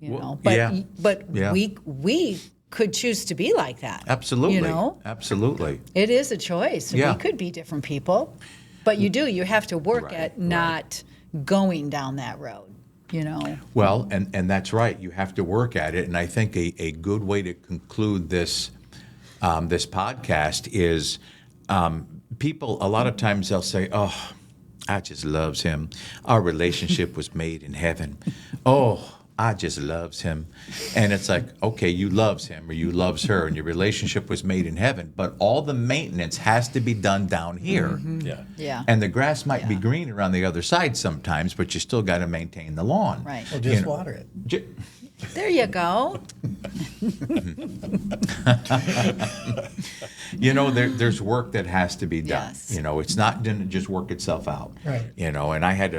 You Well, know, but yeah. but Yeah. we could choose to be like that. Absolutely. You know, Absolutely. it is a choice. Yeah. We could be different people, but you have to work Right, at right. not going down that road. you know. Well, and that's right. You have to work at it. And I think a good way to conclude this this podcast is people, a lot of times they'll say, oh, I just loves him. Our relationship was made in heaven. Oh, I just loves him. And it's like, okay, you loves him or you loves her and your relationship was made in heaven, but all the maintenance has to be done down here. Yeah. Yeah. And the grass might be greener on the other side sometimes, but you still got to maintain the lawn. Right. Well, just You know, water it. There you go. You know, there's work that has to be done. Yes. You know, it's not going to just work itself out. Right. You know, and I had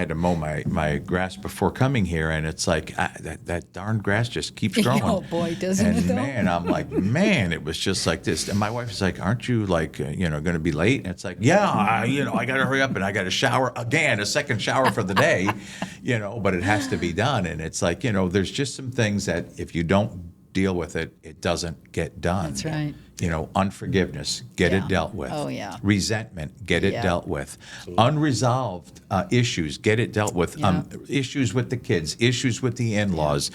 to mow my grass before coming here, and it's like that darn grass just keeps growing. Oh, boy, doesn't and it, though? man, I'm like, man, it was just like this. And my wife is like, aren't you like, going to be late? And it's like, yeah, I got to hurry up and I got to shower again, a second shower for the day, but it has to be done. And it's like, there's just some things that if you don't deal with it, it doesn't get done. That's right. Unforgiveness, get Yeah. it dealt with. Oh, yeah. Resentment, get it Yeah. dealt with. Unresolved issues, get it dealt with. Yeah. Issues with the kids, issues with the in-laws,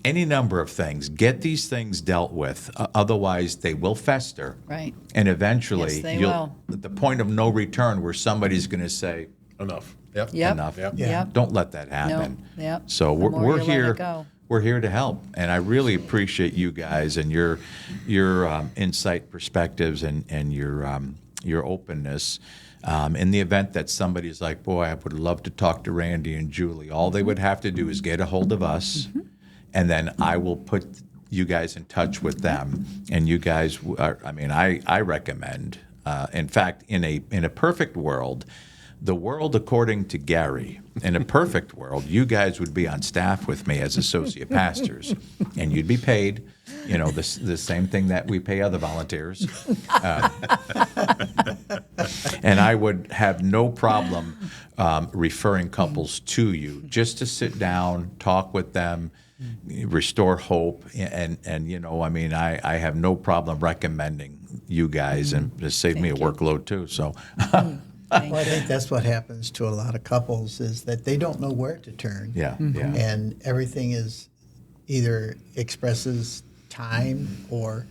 any number of things. Get these things dealt with. Otherwise, they will fester. Right. And eventually, Yes, they will. at the point of no return where somebody's going to say, Enough. Yep. Yep. enough. Yep. Yep. Don't let that happen. No. Yep. So The we're, more we're you let it here. go. We're here to help, and I really appreciate you guys and your insight, perspectives, and your openness. In the event that somebody's like, boy, I would love to talk to Randy and Julie, all they would have to do is get a hold of us, and then I will put you guys in touch with them. And you guys, I recommend. In fact, in a perfect world. The world according to Gary, in a perfect world, you guys would be on staff with me as associate pastors, and you'd be paid, the same thing that we pay other volunteers. And I would have no problem referring couples to you just to sit down, talk with them, restore hope, and I have no problem recommending you guys, and it saved me a workload too. So. Well, I think that's what happens to a lot of couples is that they don't know where to turn. Yeah, Mm-hmm. yeah. And everything is either expresses time or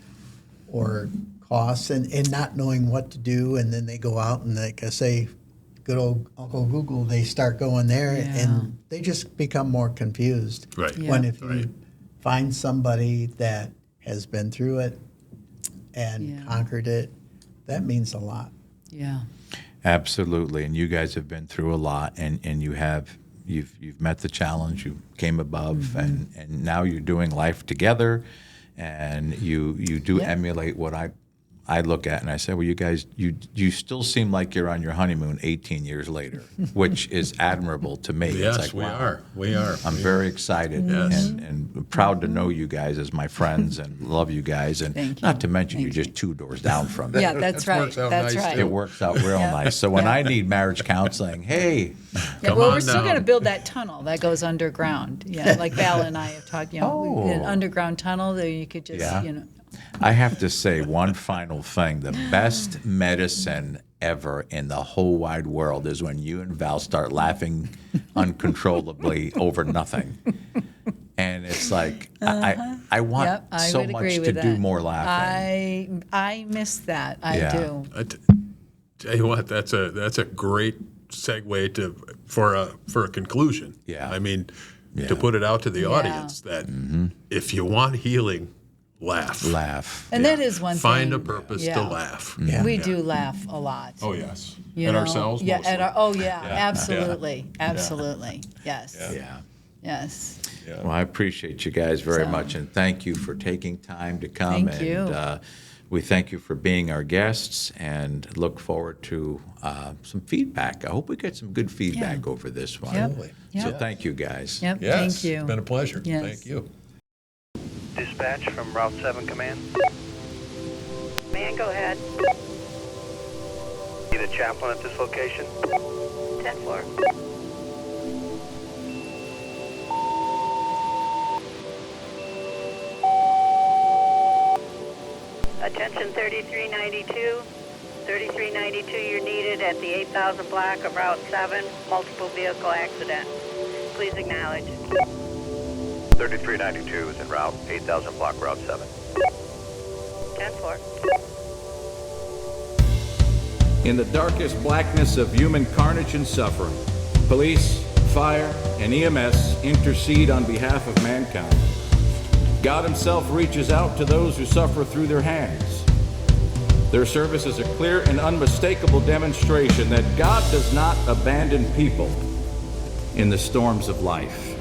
costs and not knowing what to do. And then they go out and, like I say, good old Uncle Google, they start going there Yeah. and they just become more confused. Right. Yeah. When if Right. you find somebody that has been through it and Yeah. conquered it, that means a lot. Yeah. Absolutely, and you guys have been through a lot, and you've met the challenge, you came above, and now you're doing life together, and you do Yep. emulate what I look at and I say, well, you guys, you still seem like you're on your honeymoon 18 years later, which is admirable to me. Yes, It's like, we wow. are. We are. I'm very excited Yes. and proud to know you guys as my friends and love you guys, and Thank you. not to mention Thank you're just 2 doors down from me. Yeah, that's That right. works out That's nice, right. too. It works out real Yeah. nice. So when Yeah. I need marriage counseling, hey, Yeah, Come well, on we're still down. going to build that tunnel that goes underground. Yeah, like Val and I have talked. An Oh. underground tunnel that you could just, Yeah. I have to say one final thing. The best medicine ever in the whole wide world is when you and Val start laughing uncontrollably over nothing. And it's like, I want Yep, I so would much agree to with do that. more laughing. I miss that. I Yeah. do. Tell you what, that's a great segue for a conclusion. Yeah. I mean, Yeah. to put it out to the audience that if you want healing, laugh. Laugh. And that is one Find thing. a purpose Yeah. to laugh. Yeah. We do laugh a lot. Oh yes. you At know? ourselves. Yeah. mostly. Absolutely. Absolutely. Yes. Yeah. Yes. Well, I appreciate you guys very much, and thank you for taking time to come. Thank you. And we thank you for being our guests, and look forward to some feedback. I hope we get some good feedback Yeah. over this one. Yep. So Yep. thank you, guys. Yep. Yes. Thank you. It's been a pleasure. Yes. Thank you. Dispatch from Route 7 Command. Man, go ahead. Need a chaplain at this location? 10-4. Attention 3392. 3392, you're needed at the 8000 block of Route 7, multiple vehicle accident. please acknowledge. 3392 is en route, 8000 block Route 7. 10-4. In the darkest blackness of human carnage and suffering, police, fire, and EMS intercede on behalf of mankind. God Himself reaches out to those who suffer through their hands. Their service is a clear and unmistakable demonstration that God does not abandon people in the storms of life.